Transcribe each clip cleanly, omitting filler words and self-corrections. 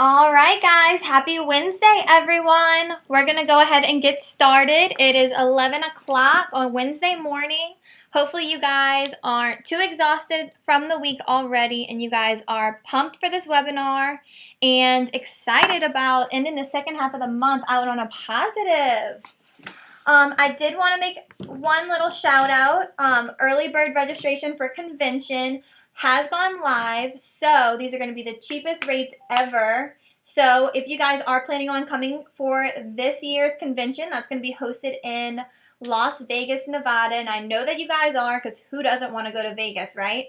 All right, guys. Happy Wednesday, everyone. We're going to go ahead and get started. It is 11 o'clock on Wednesday morning. Hopefully, you guys aren't too exhausted from the week already, and you guys are pumped for this webinar and excited about ending the second half of the month out on a positive. I did want to make one little shout out. Early bird registration for convention has gone live, so these are going to be the cheapest rates ever. So if you guys are planning on coming for this year's convention, that's going to be hosted in Las Vegas, Nevada, and I know that you guys are, because who doesn't want to go to Vegas, right?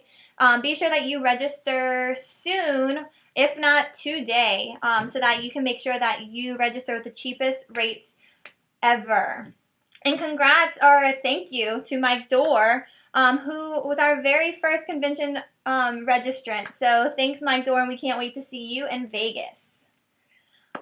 Be sure that you register soon, if not today, so that you can make sure that you register with the cheapest rates ever. And congrats, or thank you to Mike Dorr, who was our very first convention registrant. So thanks, Mike Dorr, and we can't wait to see you in Vegas.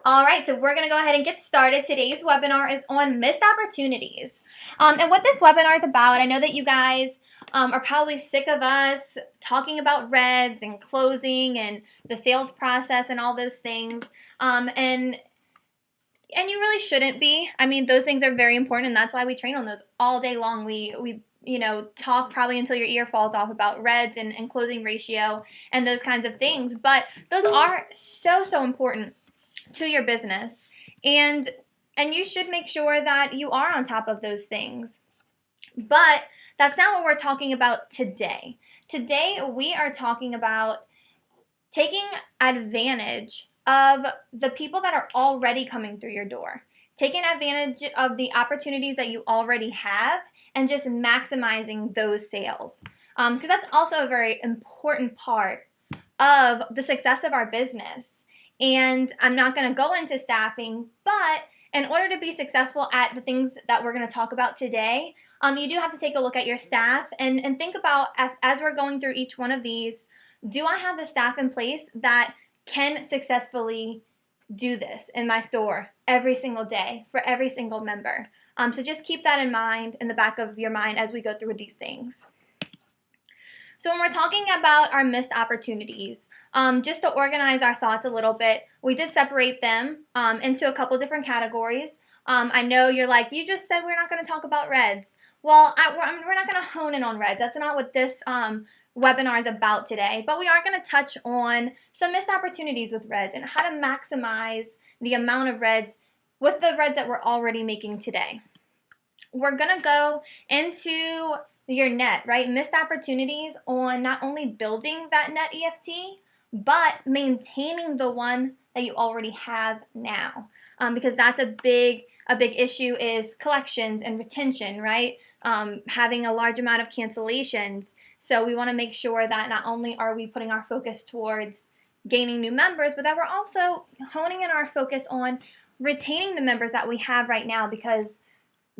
All right, so we're going to go ahead and get started. Today's webinar is on missed opportunities. And what this webinar is about, I know that you guys are probably sick of us talking about reds and closing and the sales process and all those things. And you really shouldn't be. I mean, those things are very important, and that's why we train on those all day long. We talk probably until your ear falls off about reds and closing ratio and those kinds of things. But those are so important to your business, and you should make sure that you are on top of those things. But that's not what we're talking about today. Today, we are talking about taking advantage of the people that are already coming through your door. Taking advantage of the opportunities that you already have and just maximizing those sales. Because that's also a very important part of the success of our business. And I'm not going to go into staffing, but in order to be successful at the things that we're going to talk about today, you do have to take a look at your staff and think about, as we're going through each one of these, do I have the staff in place that can successfully do this in my store every single day for every single member? So just keep that in mind, in the back of your mind, as we go through these things. So when we're talking about our missed opportunities, just to organize our thoughts a little bit, we did separate them into a couple different categories. I know you're like, you just said we're not going to talk about reds. Well, we're not going to hone in on reds. That's not what this webinar is about today, but we are going to touch on some missed opportunities with reds and how to maximize the amount of reds with the reds that we're already making today. We're going to go into your net, right? Missed opportunities on not only building that net EFT, but maintaining the one that you already have now. Because that's a big issue is collections and retention, right? Having a large amount of cancellations. So we want to make sure that not only are we putting our focus towards gaining new members, but that we're also honing in our focus on retaining the members that we have right now, because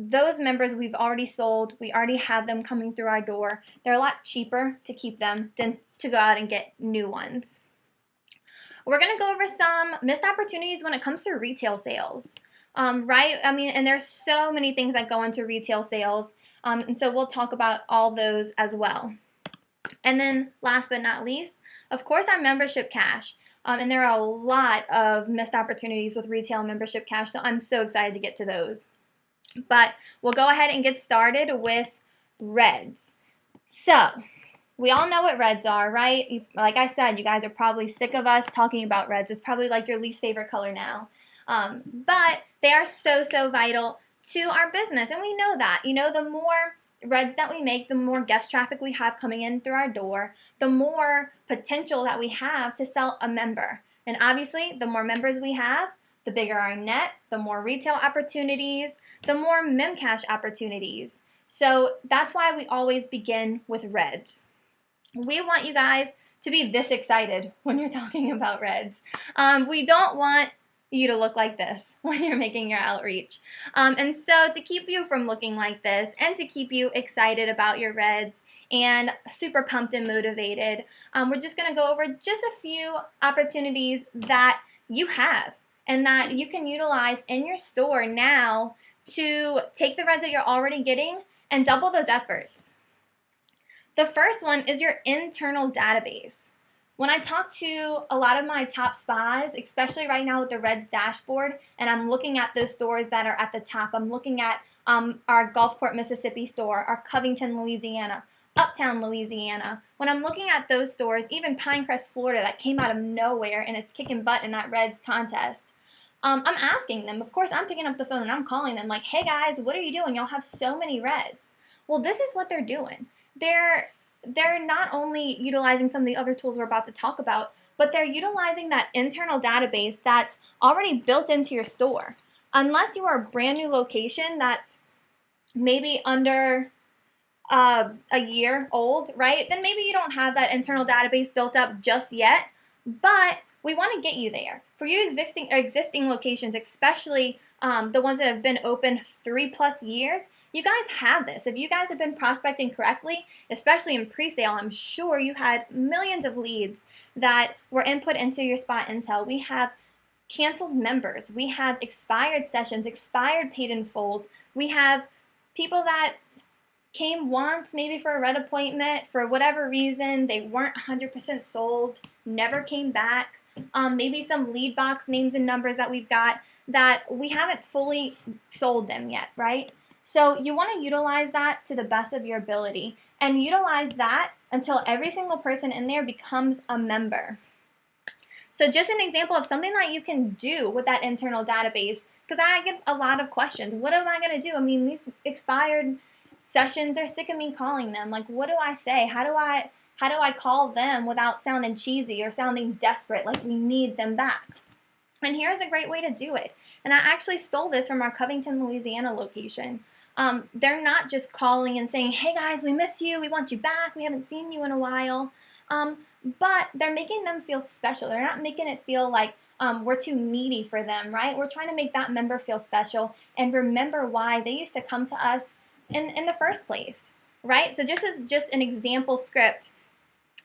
those members we've already sold, we already have them coming through our door. They're a lot cheaper to keep them than to go out and get new ones. We're going to go over some missed opportunities when it comes to retail sales. Right? I mean, and there's so many things that go into retail sales. And so we'll talk about all those as well. And then last but not least, of course, our membership cash. And there are a lot of missed opportunities with retail membership cash, so I'm so excited to get to those. But we'll go ahead and get started with reds. So we all know what reds are, right? Like I said, you guys are probably sick of us talking about reds. It's probably like your least favorite color now. But they are so vital to our business, and we know that. You know, the more reds that we make, the more guest traffic we have coming in through our door, the more potential that we have to sell a member. And obviously, the more members we have, the bigger our net, the more retail opportunities, the more memcash opportunities. So that's why we always begin with reds. We want you guys to be this excited when you're talking about reds. We don't want you to look like this when you're making your outreach. And so to keep you from looking like this and to keep you excited about your reds and super pumped and motivated, we're just going to go over just a few opportunities that you have and that you can utilize in your store now to take the reds that you're already getting and double those efforts. The first one is your internal database. When I talk to a lot of my top spas, especially right now with the Reds dashboard, and I'm looking at those stores that are at the top, I'm looking at our Gulfport, Mississippi store, our Covington, Louisiana, Uptown, Louisiana. When I'm looking at those stores, even Pinecrest, Florida, that came out of nowhere and it's kicking butt in that Reds contest, I'm asking them. Of course, I'm picking up the phone and I'm calling them like, hey guys, what are you doing? Y'all have so many Reds. Well, this is what they're doing. They're not only utilizing some of the other tools we're about to talk about, but they're utilizing that internal database that's already built into your store. Unless you are a brand new location that's maybe under a year old, right? Then maybe you don't have that internal database built up just yet, but we want to get you there. For you existing locations, especially the ones that have been open 3+ years, you guys have this. If you guys have been prospecting correctly, especially in pre-sale, I'm sure you had millions of leads that were input into your spot intel. We have canceled members. We have expired sessions, expired paid in fulls. We have people that came once, maybe for a red appointment, for whatever reason, they weren't 100% sold, never came back. Maybe some lead box names and numbers that we've got that we haven't fully sold them yet, right? So you want to utilize that to the best of your ability and utilize that until every single person in there becomes a member. So just an example of something that you can do with that internal database, because I get a lot of questions. What am I going to do? I mean, these expired sessions are sick of me calling them. Like, what do I say? How do I call them without sounding cheesy or sounding desperate, like we need them back? And here's a great way to do it. And I actually stole this from our Covington, Louisiana location. They're not just calling and saying, hey guys, we miss you, we want you back, we haven't seen you in a while. But they're making them feel special. They're not making it feel like we're too needy for them, right? We're trying to make that member feel special and remember why they used to come to us in the first place, right? So just as an example script,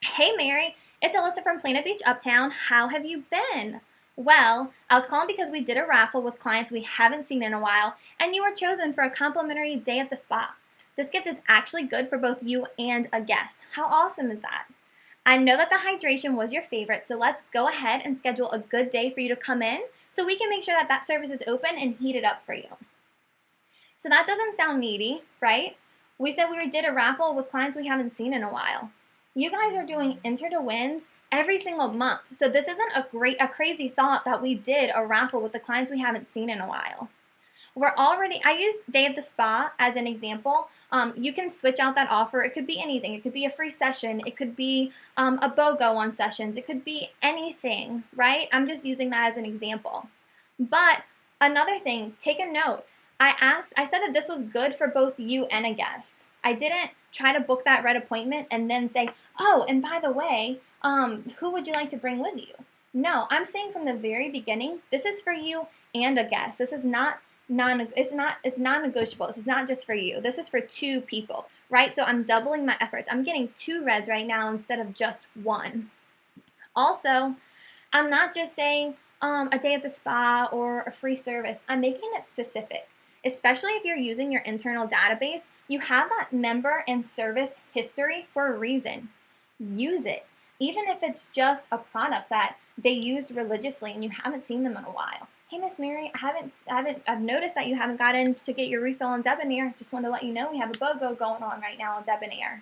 hey Mary, it's Alyssa from Planet Beach Uptown. How have you been? Well, I was calling because we did a raffle with clients we haven't seen in a while, and you were chosen for a complimentary day at the spa. This gift is actually good for both you and a guest. How awesome is that? I know that the hydration was your favorite, so let's go ahead and schedule a good day for you to come in so we can make sure that that service is open and heated up for you. So that doesn't sound needy, right? We said we did a raffle with clients we haven't seen in a while. You guys are doing enter to wins every single month. So this isn't a crazy thought that we did a raffle with the clients we haven't seen in a while. I used Day at the Spa as an example. You can switch out that offer. It could be anything. It could be a free session. It could be a BOGO on sessions. It could be anything, right? I'm just using that as an example. But another thing, take a note. I said that this was good for both you and a guest. I didn't try to book that red appointment and then say, oh, and by the way, who would you like to bring with you? No, I'm saying from the very beginning, this is for you and a guest. This is it's non-negotiable. This is not just for you. This is for 2 people, right? So I'm doubling my efforts. I'm getting 2 reds right now instead of just 1. Also, I'm not just saying a day at the spa or a free service. I'm making it specific. Especially if you're using your internal database, you have that member and service history for a reason. Use it. Even if it's just a product that they used religiously and you haven't seen them in a while. Hey, Miss Mary, I've noticed that you haven't got in to get your refill on Debonair. Just wanted to let you know we have a BOGO going on right now on Debonair.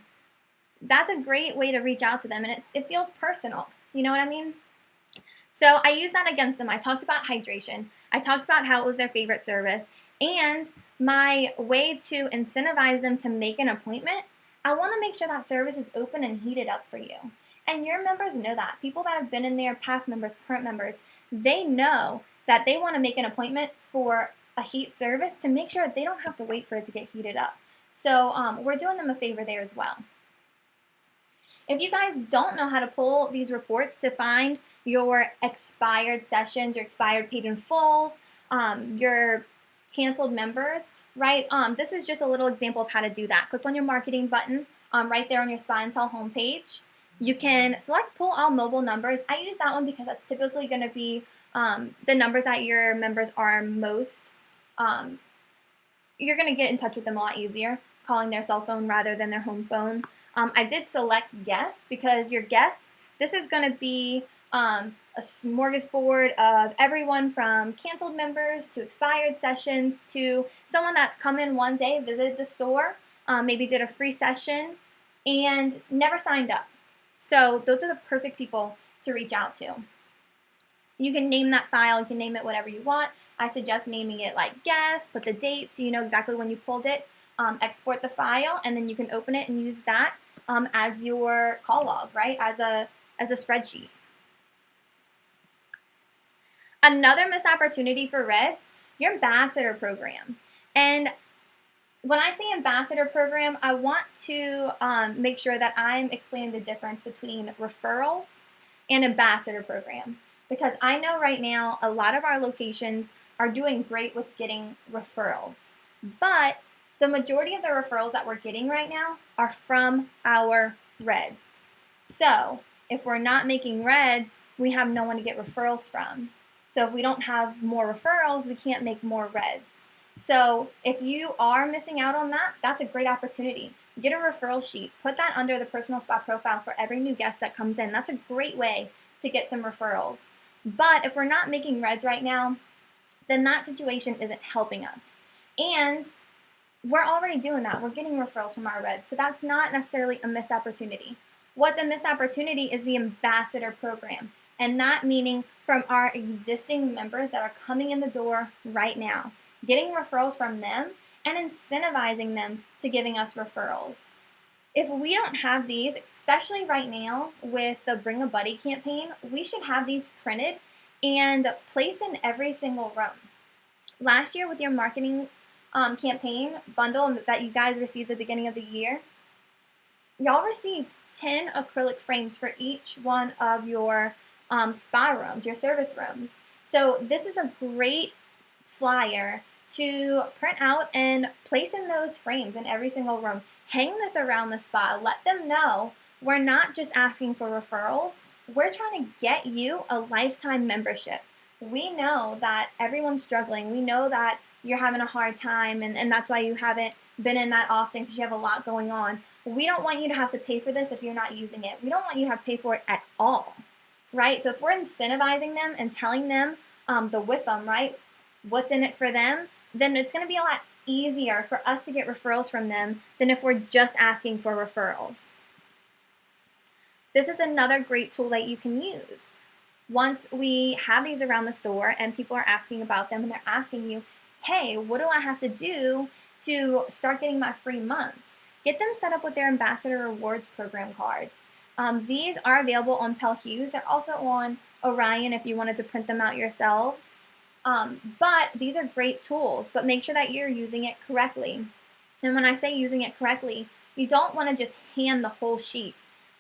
That's a great way to reach out to them, and it feels personal. You know what I mean? So I used that against them. I talked about hydration. I talked about how it was their favorite service. And my way to incentivize them to make an appointment, I want to make sure that service is open and heated up for you. And your members know that. People that have been in there, past members, current members, they know that they want to make an appointment for a heat service to make sure that they don't have to wait for it to get heated up. So we're doing them a favor there as well. If you guys don't know how to pull these reports to find your expired sessions, your expired paid in fulls, your canceled members, right? This is just a little example of how to do that. Click on your marketing button right there on your Spy and Tell homepage. You can select pull all mobile numbers. I use that one because that's typically going to be the numbers that your members are most, you're going to get in touch with them a lot easier, calling their cell phone rather than their home phone. I did select guests because your guests, this is going to be a smorgasbord of everyone from canceled members to expired sessions to someone that's come in one day, visited the store, maybe did a free session, and never signed up. So those are the perfect people to reach out to. You can name that file, you can name it whatever you want. I suggest naming it like guest, put the date so you know exactly when you pulled it, export the file, and then you can open it and use that as your call log, right? As a spreadsheet. Another missed opportunity for Reds, your ambassador program. And when I say ambassador program, I want to make sure that I'm explaining the difference between referrals and ambassador program. Because I know right now a lot of our locations are doing great with getting referrals. But the majority of the referrals that we're getting right now are from our Reds. So if we're not making Reds, we have no one to get referrals from. So if we don't have more referrals, we can't make more Reds. So if you are missing out on that, that's a great opportunity. Get a referral sheet. Put that under the personal spa profile for every new guest that comes in. That's a great way to get some referrals. But if we're not making Reds right now, then that situation isn't helping us. And we're already doing that. We're getting referrals from our Reds. So that's not necessarily a missed opportunity. What's a missed opportunity is the ambassador program. And that meaning from our existing members that are coming in the door right now. Getting referrals from them and incentivizing them to giving us referrals. If we don't have these, especially right now with the Bring a Buddy campaign, we should have these printed and placed in every single room. Last year with your marketing campaign bundle that you guys received at the beginning of the year, y'all received 10 acrylic frames for each one of your spa rooms, your service rooms. So this is a great flyer to print out and place in those frames in every single room. Hang this around the spa. Let them know we're not just asking for referrals. We're trying to get you a lifetime membership. We know that everyone's struggling. We know that you're having a hard time, and that's why you haven't been in that often because you have a lot going on. We don't want you to have to pay for this if you're not using it. We don't want you to have to pay for it at all, right? So if we're incentivizing them and telling them the with them, right, what's in it for them, then it's going to be a lot easier for us to get referrals from them than if we're just asking for referrals. This is another great tool that you can use. Once we have these around the store and people are asking about them and they're asking you, hey, what do I have to do to start getting my free months? Get them set up with their Ambassador Rewards Program cards. These are available on Pell Hughes. They're also on Orion if you wanted to print them out yourselves. But these are great tools, but make sure that you're using it correctly. And when I say using it correctly, you don't want to just hand the whole sheet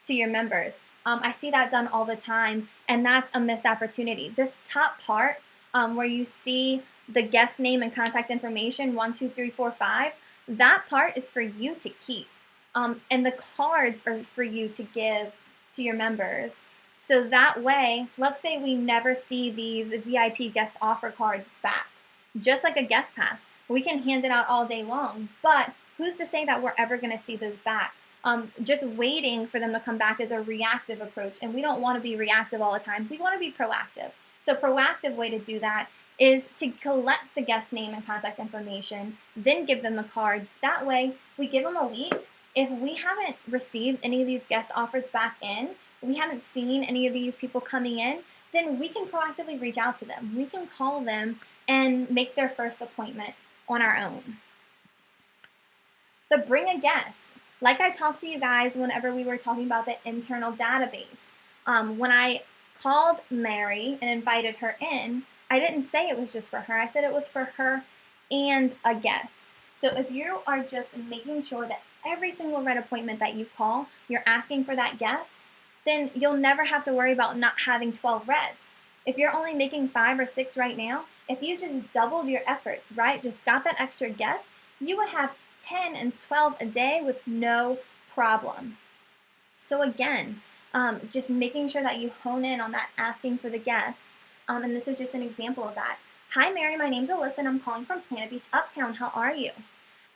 to your members. I see that done all the time, and that's a missed opportunity. This top part where you see the guest name and contact information, 1, 2, 3, 4, 5, that part is for you to keep. And the cards are for you to give to your members. So that way, let's say we never see these VIP guest offer cards back, just like a guest pass. We can hand it out all day long, but who's to say that we're ever going to see those back? Just waiting for them to come back is a reactive approach, and we don't want to be reactive all the time. We want to be proactive. So proactive way to do that is to collect the guest name and contact information, then give them the cards. That way, we give them a week. If we haven't received any of these guest offers back in, we haven't seen any of these people coming in, then we can proactively reach out to them. We can call them and make their first appointment on our own. The bring a guest. Like I talked to you guys whenever we were talking about the internal database. When I called Mary and invited her in, I didn't say it was just for her. I said it was for her and a guest. So if you are just making sure that every single Red appointment that you call, you're asking for that guest, then you'll never have to worry about not having 12 Reds. If you're only making 5 or 6 right now, if you just doubled your efforts, right, just got that extra guest, you would have 10 and 12 a day with no problem. So again, just making sure that you hone in on that asking for the guest. And this is just an example of that. Hi, Mary. My name's Alyssa, and I'm calling from Planet Beach Uptown. How are you?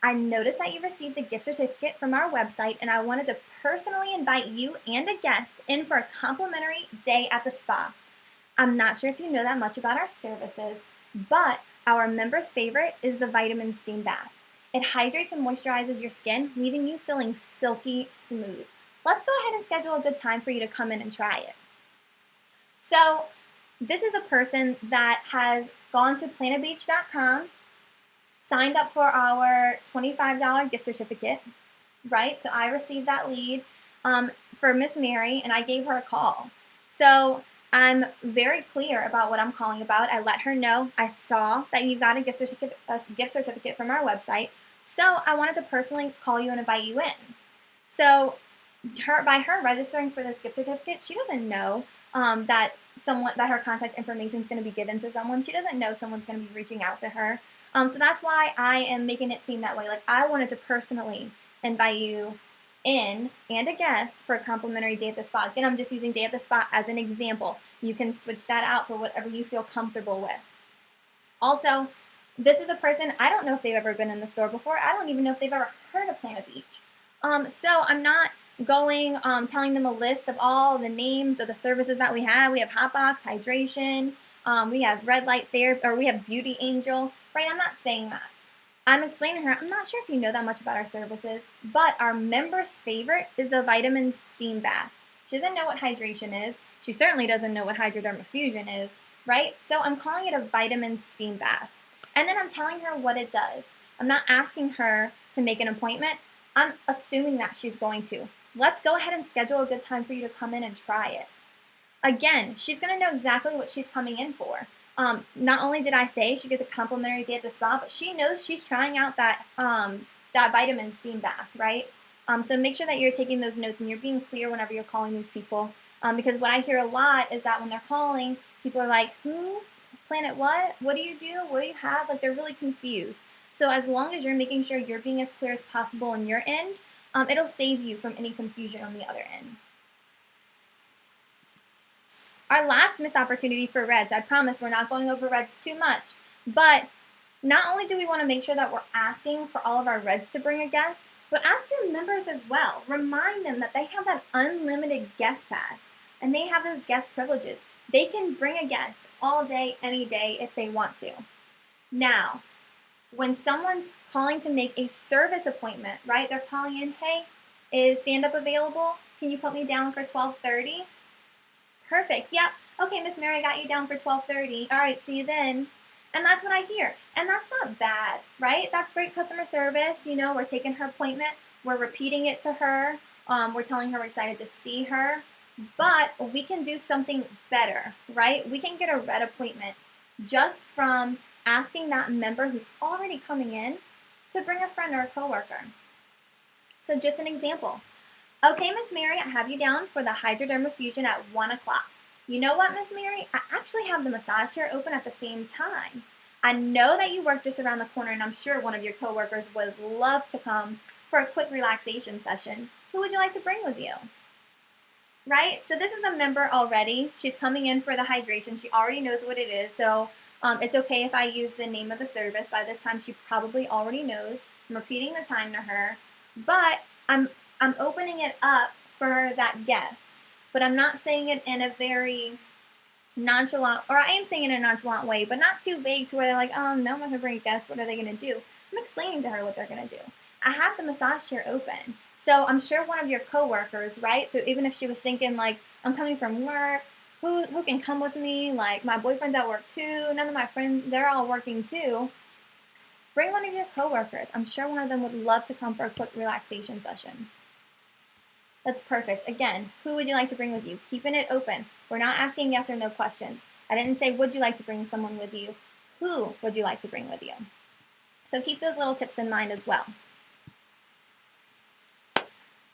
I noticed that you received a gift certificate from our website, and I wanted to personally invite you and a guest in for a complimentary day at the spa. I'm not sure if you know that much about our services, but our members' favorite is the vitamin steam bath. It hydrates and moisturizes your skin, leaving you feeling silky smooth. Let's go ahead and schedule a good time for you to come in and try it. So this is a person that has gone to planetbeach.com, signed up for our $25 gift certificate, right? So I received that lead for Miss Mary, and I gave her a call. So I'm very clear about what I'm calling about. I let her know I saw that you got a gift certificate from our website, so I wanted to personally call you and invite you in. So by her registering for this gift certificate, she doesn't know that her contact information is going to be given to someone. She doesn't know someone's going to be reaching out to her. So that's why I am making it seem that way. Like, I wanted to personally invite you in and a guest for a complimentary day at the spa. Again, I'm just using day at the spa as an example. You can switch that out for whatever you feel comfortable with. Also, this is a person, I don't know if they've ever been in the store before. I don't even know if they've ever heard of Planet Beach. So I'm not going, telling them a list of all the names of the services that we have. We have Hot Box, Hydration, we have Red Light Therapy, or we have Beauty Angel, right? I'm not saying that. I'm explaining to her, I'm not sure if you know that much about our services, but our members' favorite is the vitamin steam bath. She doesn't know what hydration is. She certainly doesn't know what hydrodermafusion is, right? So I'm calling it a vitamin steam bath. And then I'm telling her what it does. I'm not asking her to make an appointment. I'm assuming that she's going to. Let's go ahead and schedule a good time for you to come in and try it. Again, she's going to know exactly what she's coming in for. Not only did I say she gets a complimentary day at the spa, but she knows she's trying out that vitamin steam bath, right? So make sure that you're taking those notes and you're being clear whenever you're calling these people. Because what I hear a lot is that when they're calling, people are like, who? Planet what? What do you do? What do you have? Like, they're really confused. So as long as you're making sure you're being as clear as possible on your end, it'll save you from any confusion on the other end. Our last missed opportunity for Reds, I promise we're not going over Reds too much, but not only do we want to make sure that we're asking for all of our Reds to bring a guest, but ask your members as well. Remind them that they have that unlimited guest pass, and they have those guest privileges. They can bring a guest all day, any day, if they want to. Now, when someone's calling to make a service appointment, right, they're calling in, hey, is stand-up available? Can you put me down for 12:30? Perfect. Yep. Okay, Miss Mary, I got you down for 12:30. All right, see you then. And that's what I hear. And that's not bad, right? That's great customer service. You know, we're taking her appointment. We're repeating it to her. We're telling her we're excited to see her. But we can do something better, right? We can get a red appointment just from asking that member who's already coming in to bring a friend or a coworker. So just an example. Okay, Miss Mary, I have you down for the hydrodermafusion at 1 o'clock. You know what, Miss Mary? I actually have the massage chair open at the same time. I know that you work just around the corner, and I'm sure one of your coworkers would love to come for a quick relaxation session. Who would you like to bring with you? Right? So this is a member already. She's coming in for the hydration. She already knows what it is, so it's okay if I use the name of the service. By this time, she probably already knows. I'm repeating the time to her, but I'm opening it up for that guest, but I'm not saying it in a very nonchalant, or I am saying it in a nonchalant way, but not too vague to where they're like, oh, no, I'm not going to bring a guest. What are they going to do? I'm explaining to her what they're going to do. I have the massage chair open. So I'm sure one of your coworkers, right? So even if she was thinking, like, I'm coming from work, who can come with me? Like, my boyfriend's at work too. None of my friends, they're all working too. Bring one of your coworkers. I'm sure one of them would love to come for a quick relaxation session. That's perfect. Again, who would you like to bring with you? Keeping it open. We're not asking yes or no questions. I didn't say, would you like to bring someone with you? Who would you like to bring with you? So keep those little tips in mind as well.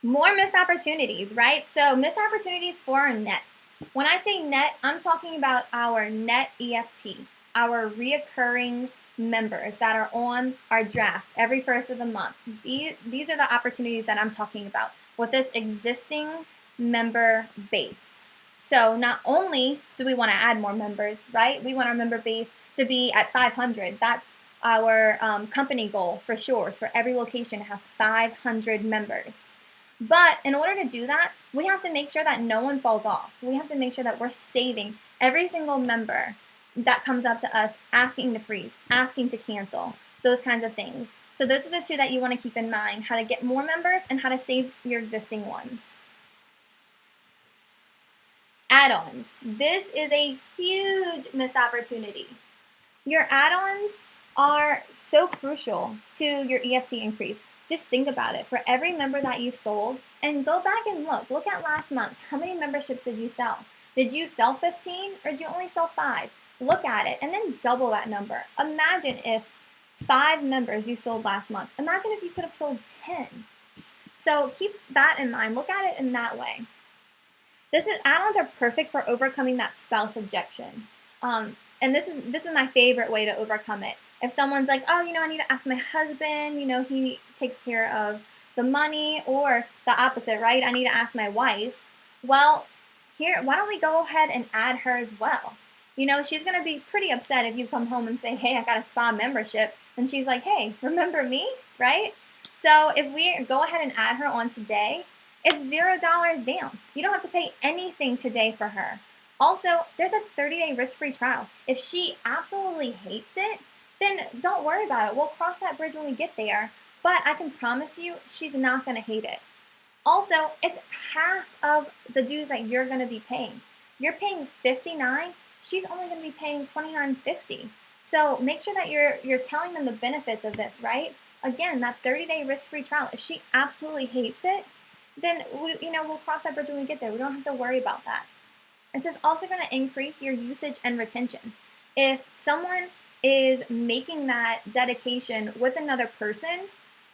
More missed opportunities, right? So missed opportunities for our net. When I say net, I'm talking about our net EFT, our reoccurring members that are on our draft every first of the month. These are the opportunities that I'm talking about with this existing member base. So not only do we want to add more members, right? We want our member base to be at 500. That's our company goal for sure is for every location to have 500 members. But in order to do that, we have to make sure that no one falls off. We have to make sure that we're saving every single member that comes up to us asking to freeze, asking to cancel, those kinds of things. So those are the two that you want to keep in mind, how to get more members and how to save your existing ones. Add-ons. This is a huge missed opportunity. Your add-ons are so crucial to your EFT increase. Just think about it. For every member that you've sold, and go back and look at last month. How many memberships did you sell? Did you sell 15 or did you only sell 5? Look at it and then double that number. Imagine if 5 members you sold last month. Imagine if you could have sold 10. So keep that in mind. Look at it in that way. Add-ons are perfect for overcoming that spouse objection. And this is my favorite way to overcome it. If someone's like, oh, I need to ask my husband, he takes care of the money, or the opposite, right? I need to ask my wife. Well, why don't we go ahead and add her as well? She's going to be pretty upset if you come home and say, hey, I got a spa membership. And she's like, hey, remember me, right? So if we go ahead and add her on today, it's $0 down. You don't have to pay anything today for her. Also, there's a 30-day risk-free trial. If she absolutely hates it, then don't worry about it. We'll cross that bridge when we get there. But I can promise you, she's not going to hate it. Also, it's half of the dues that you're going to be paying. You're paying $59. She's only going to be paying $29.50. So make sure that you're telling them the benefits of this, right? Again, that 30-day risk-free trial. If she absolutely hates it, then we'll cross that bridge when we get there. We don't have to worry about that. This is also going to increase your usage and retention. If someone is making that dedication with another person,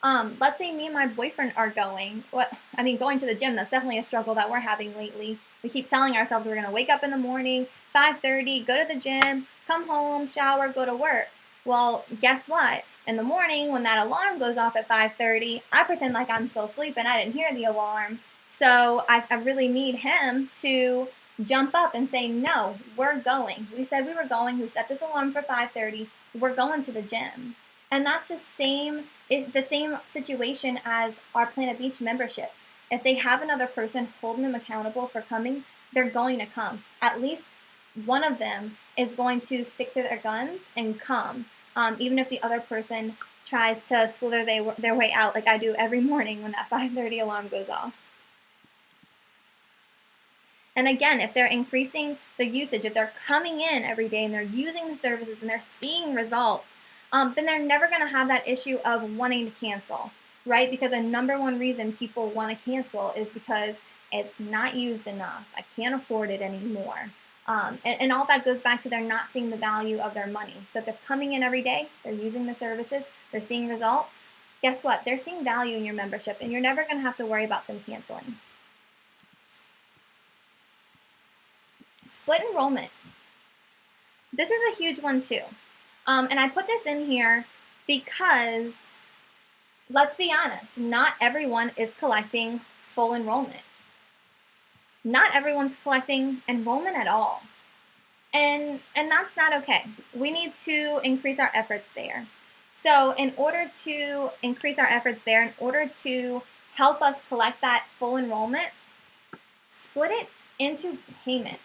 let's say me and my boyfriend are going to the gym. That's definitely a struggle that we're having lately. We keep telling ourselves we're going to wake up in the morning, 5:30, go to the gym, come home, shower, go to work. Well, guess what? In the morning, when that alarm goes off at 5:30, I pretend like I'm still sleeping. I didn't hear the alarm. So I really need him to jump up and say, no, we're going. We said we were going. We set this alarm for 5:30. We're going to the gym. And that's the same situation as our Planet Beach memberships. If they have another person holding them accountable for coming, they're going to come. At least one of them is going to stick to their guns and come, even if the other person tries to slither their way out like I do every morning when that 5:30 alarm goes off. And again, if they're increasing the usage, if they're coming in every day and they're using the services and they're seeing results, then they're never going to have that issue of wanting to cancel, right? Because a number one reason people want to cancel is because it's not used enough. I can't afford it anymore. And all that goes back to they're not seeing the value of their money. So if they're coming in every day, they're using the services, they're seeing results, guess what? They're seeing value in your membership, and you're never going to have to worry about them canceling. Split enrollment. This is a huge one too. And I put this in here because, let's be honest, not everyone is collecting full enrollment. Not everyone's collecting enrollment at all. And that's not okay. We need to increase our efforts there. So in order to increase our efforts there, in order to help us collect that full enrollment, split it into payments.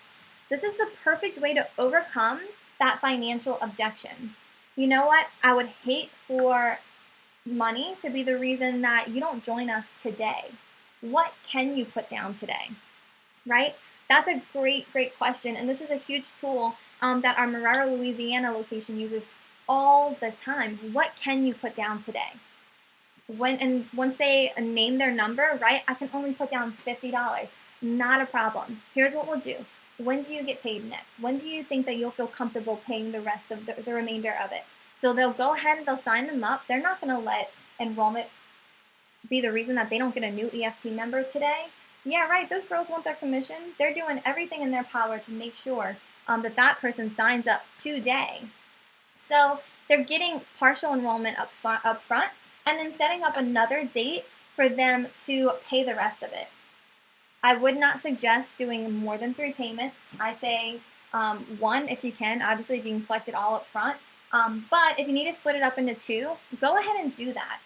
This is the perfect way to overcome that financial objection. You know what? I would hate for money to be the reason that you don't join us today. What can you put down today? Right? That's a great question. And this is a huge tool that our Marrero, Louisiana location uses all the time. What can you put down today? Once they name their number, right, I can only put down $50. Not a problem. Here's what we'll do. When do you get paid next? When do you think that you'll feel comfortable paying the rest of the remainder of it? So they'll go ahead and they'll sign them up. They're not going to let enrollment be the reason that they don't get a new EFT member today. Yeah, right. Those girls want their commission. They're doing everything in their power to make sure that person signs up today. So they're getting partial enrollment up front and then setting up another date for them to pay the rest of it. I would not suggest doing more than 3 payments. I say 1 if you can. Obviously, if you can collect it all up front. But if you need to split it up into two, go ahead and do that.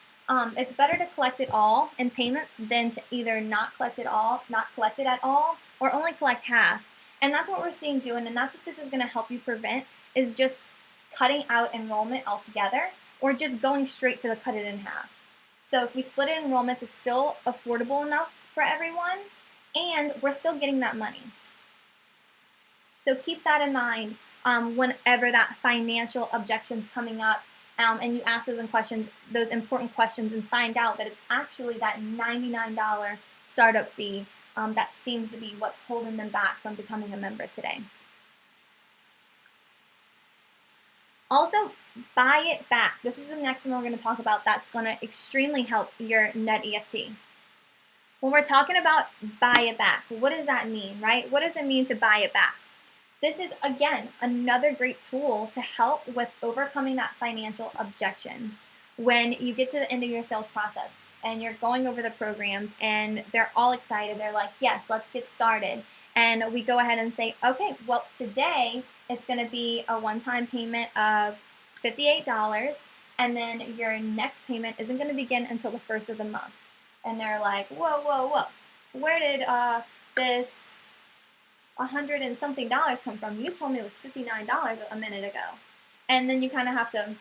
It's better to collect it all in payments than to either not collect it all, not collect it at all, or only collect half. And that's what we're seeing doing, and that's what this is going to help you prevent, is just cutting out enrollment altogether, or just going straight to the cut it in half. So if we split it in enrollments, it's still affordable enough for everyone, and we're still getting that money. So keep that in mind whenever that financial objection's coming up, and you ask those important questions, and find out that it's actually that $99 startup fee that seems to be what's holding them back from becoming a member today. Also, buy it back. This is the next one we're going to talk about that's going to extremely help your net EFT. When we're talking about buy it back, what does that mean, right? What does it mean to buy it back? This is, again, another great tool to help with overcoming that financial objection. When you get to the end of your sales process and you're going over the programs and they're all excited, they're like, yes, let's get started. And we go ahead and say, okay, well, today it's going to be a one-time payment of $58, and then your next payment isn't going to begin until the first of the month. And they're like, whoa, whoa, whoa, where did this $100 and something come from? You told me it was $59 a minute ago. And then you kind of have to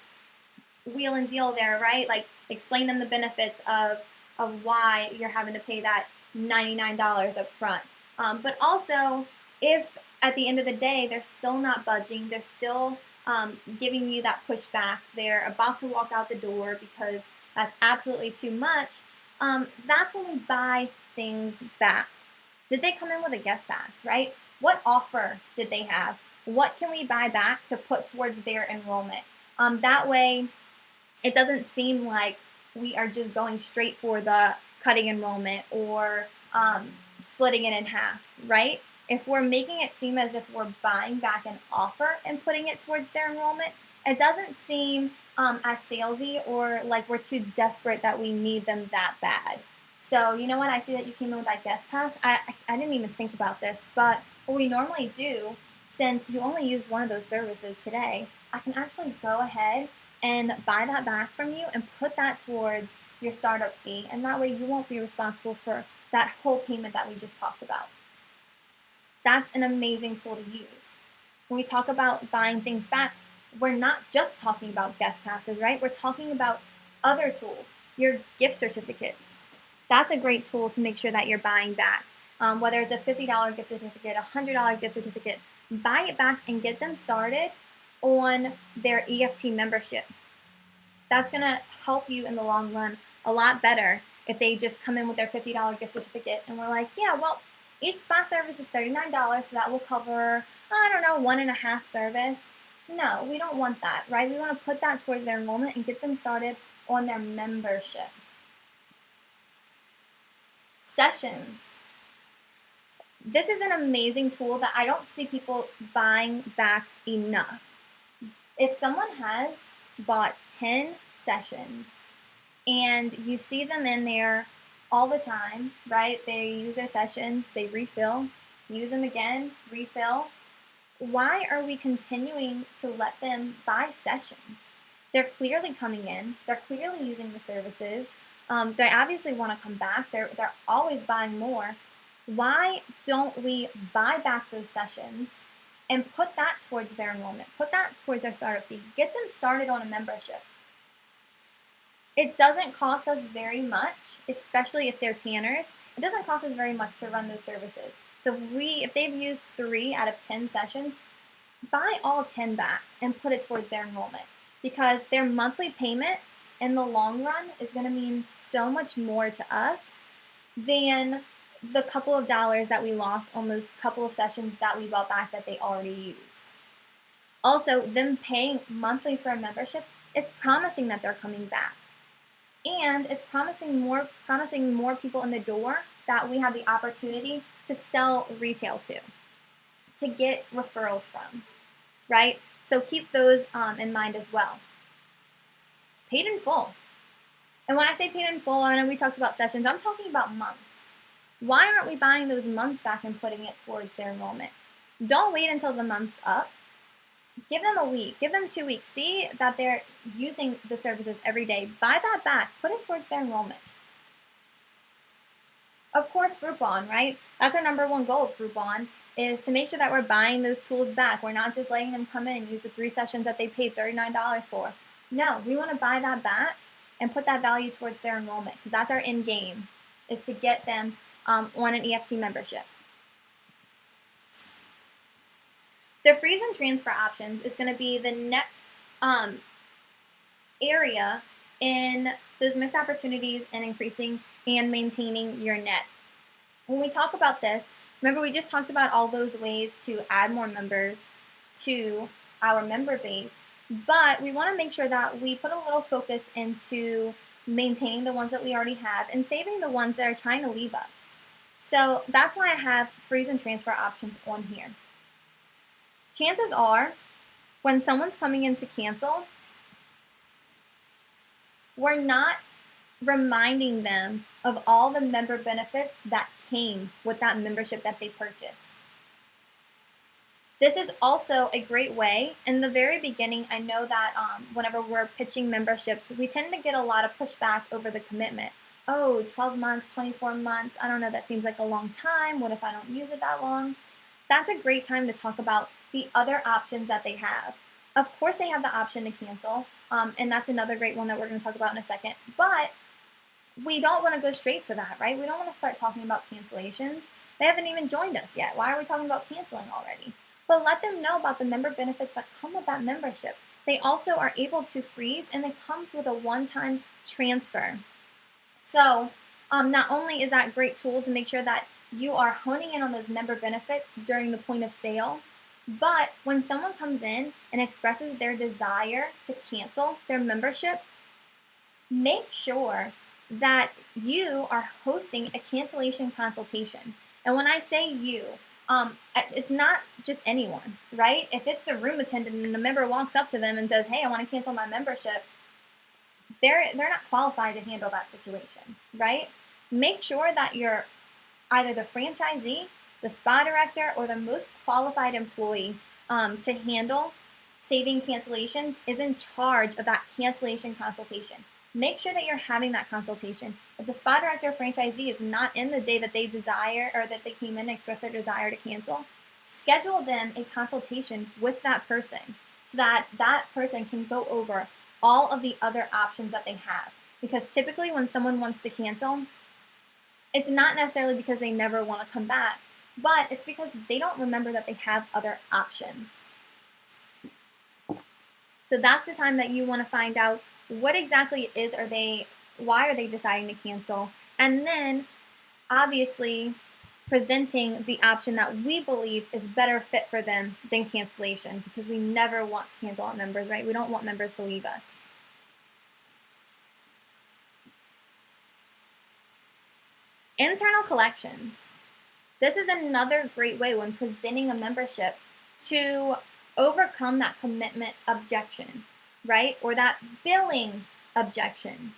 wheel and deal there, right? Like, explain them the benefits of why you're having to pay that $99 up front. But also, if at the end of the day they're still not budging, they're still giving you that pushback, they're about to walk out the door because that's absolutely too much, that's when we buy things back. Did they come in with a guest pass, right? What offer did they have? What can we buy back to put towards their enrollment? That way, it doesn't seem like we are just going straight for the cutting enrollment or splitting it in half, right? If we're making it seem as if we're buying back an offer and putting it towards their enrollment, it doesn't seem as salesy or like we're too desperate that we need them that bad. So, you know what? I see that you came in with that guest pass. I didn't even think about this, but what we normally do, since you only use one of those services today, I can actually go ahead and buy that back from you and put that towards your startup fee, and that way you won't be responsible for that whole payment that we just talked about. That's an amazing tool to use. When we talk about buying things back, we're not just talking about guest passes, right? We're talking about other tools, your gift certificates. That's a great tool to make sure that you're buying back. Whether it's a $50 gift certificate, a $100 gift certificate, buy it back and get them started on their EFT membership. That's going to help you in the long run a lot better if they just come in with their $50 gift certificate and we're like, yeah, well, each spa service is $39, so that will cover, I don't know, 1.5 service. No, we don't want that, right? We want to put that towards their enrollment and get them started on their membership. Sessions. This is an amazing tool that I don't see people buying back enough. If someone has bought 10 sessions and you see them in there all the time, right? They use their sessions, they refill, use them again, refill. Why are we continuing to let them buy sessions? They're clearly coming in, they're clearly using the services, they obviously want to come back, they're always buying more. Why don't we buy back those sessions and put that towards their enrollment, put that towards their startup fee, get them started on a membership? It doesn't cost us very much, especially if they're tanners. It doesn't cost us very much to run those services. So if they've used 3 out of 10 sessions, buy all 10 back and put it towards their enrollment, because their monthly payments in the long run is going to mean so much more to us than the couple of dollars that we lost on those couple of sessions that we bought back that they already used. Also, them paying monthly for a membership is promising that they're coming back. And it's promising more people in the door that we have the opportunity to sell retail to get referrals from, right? So keep those in mind as well. Paid in full. And when I say paid in full, I know we talked about sessions, I'm talking about months. Why aren't we buying those months back and putting it towards their enrollment? Don't wait until the month's up. Give them a week, give them 2 weeks. See that they're using the services every day. Buy that back, put it towards their enrollment. Of course, Groupon, right? That's our number one goal of Groupon, is to make sure that we're buying those tools back. We're not just letting them come in and use the 3 sessions that they paid $39 for. No, we want to buy that back and put that value towards their enrollment, because that's our end game, is to get them on an EFT membership. The freeze and transfer options is going to be the next area in those missed opportunities and increasing and maintaining your net. When we talk about this, remember we just talked about all those ways to add more members to our member base, but we want to make sure that we put a little focus into maintaining the ones that we already have and saving the ones that are trying to leave us. So that's why I have freeze and transfer options on here. Chances are, when someone's coming in to cancel, we're not reminding them of all the member benefits that came with that membership that they purchased. This is also a great way. In the very beginning, I know that whenever we're pitching memberships, we tend to get a lot of pushback over the commitment. Oh, 12 months, 24 months, I don't know, that seems like a long time. What if I don't use it that long? That's a great time to talk about the other options that they have. Of course, they have the option to cancel, and that's another great one that we're going to talk about in a second. But we don't want to go straight for that, right? We don't want to start talking about cancellations. They haven't even joined us yet. Why are we talking about canceling already? But let them know about the member benefits that come with that membership. They also are able to freeze, and it comes with a one-time transfer. So not only is that a great tool to make sure that you are honing in on those member benefits during the point of sale, but when someone comes in and expresses their desire to cancel their membership, make sure that you are hosting a cancellation consultation. And when I say you, it's not just anyone, right? If it's a room attendant and the member walks up to them and says, hey, I want to cancel my membership, they're not qualified to handle that situation, right? Make sure that you're either the franchisee, the spa director, or the most qualified employee to handle saving cancellations is in charge of that cancellation consultation. Make sure that you're having that consultation. If the spa director or franchisee is not in the day that they desire, or that they came in and expressed their desire to cancel, schedule them a consultation with that person so that that person can go over all of the other options that they have. Because typically when someone wants to cancel, it's not necessarily because they never want to come back, but it's because they don't remember that they have other options. So that's the time that you want to find out what exactly it is, why are they deciding to cancel, and then obviously presenting the option that we believe is better fit for them than cancellation, because we never want to cancel out members, right? We don't want members to leave us. Internal collections. This is another great way when presenting a membership to overcome that commitment objection, right? Or that billing objection.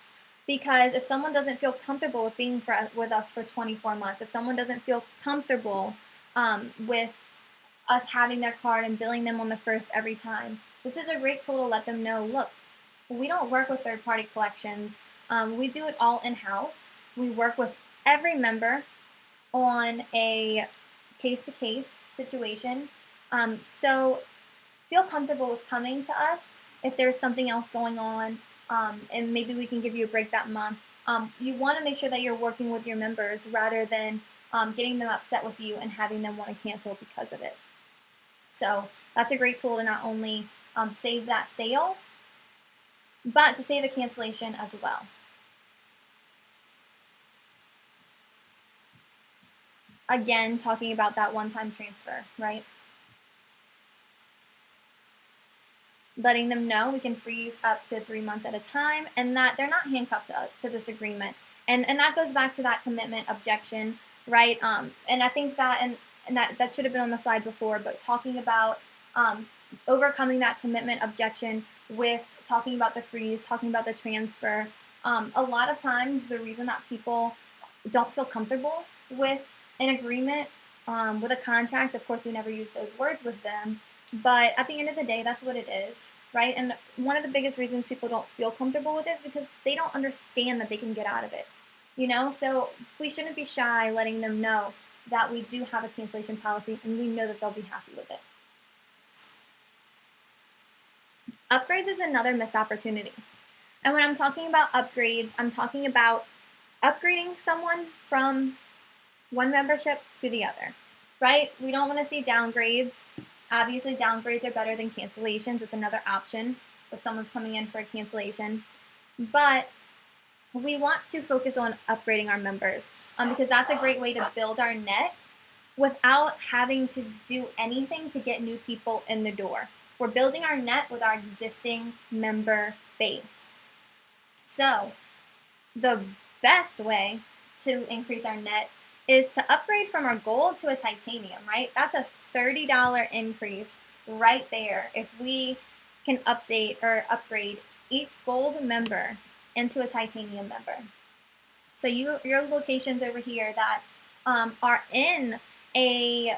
Because if someone doesn't feel comfortable with being with us for 24 months, if someone doesn't feel comfortable with us having their card and billing them on the first every time, this is a great tool to let them know, look, we don't work with third-party collections. We do it all in-house. We work with every member on a case-to-case situation. So feel comfortable with coming to us if there's something else going on, and maybe we can give you a break that month. You want to make sure that you're working with your members rather than getting them upset with you and having them want to cancel because of it. So that's a great tool to not only save that sale, but to save a cancellation as well. Again, talking about that one-time transfer, right? Letting them know we can freeze up to 3 months at a time, and that they're not handcuffed to this agreement. And that goes back to that commitment objection, right? And I think that, and that should have been on the slide before, but talking about overcoming that commitment objection with talking about the freeze, talking about the transfer. A lot of times the reason that people don't feel comfortable with an agreement, with a contract, of course we never use those words with them, But at the end of the day, that's what it is, right? And one of the biggest reasons people don't feel comfortable with it is because they don't understand that they can get out of it, So we shouldn't be shy letting them know that we do have a cancellation policy and we know that they'll be happy with it. Upgrades is another missed opportunity. And when I'm talking about upgrades, I'm talking about upgrading someone from one membership to the other, right? We don't want to see downgrades. Obviously, downgrades are better than cancellations. It's another option if someone's coming in for a cancellation. But we want to focus on upgrading our members because that's a great way to build our net without having to do anything to get new people in the door. We're building our net with our existing member base. So the best way to increase our net is to upgrade from our gold to a titanium, right? That's a $30 increase right there if we can update or upgrade each gold member into a titanium member. So your locations over here that are in a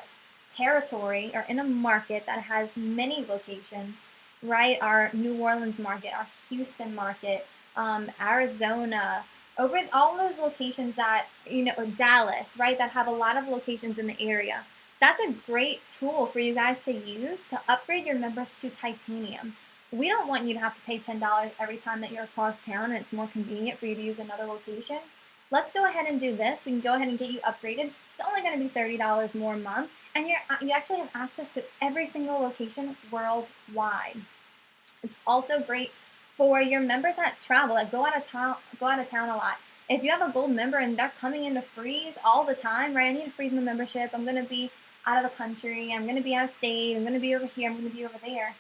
territory or in a market that has many locations, right? Our New Orleans market, our Houston market, Arizona, over all those locations that, or Dallas, right, that have a lot of locations in the area. That's a great tool for you guys to use to upgrade your members to titanium. We don't want you to have to pay $10 every time that you're across town and it's more convenient for you to use another location. Let's go ahead and do this. We can go ahead and get you upgraded. It's only going to be $30 more a month, and you actually have access to every single location worldwide. It's also great for your members that travel, that go out of town a lot. If you have a gold member and they're coming in to freeze all the time, right? I need to freeze my membership. I'm going to be out of the country. I'm going to be out of state. I'm going to be over here. I'm going to be over there.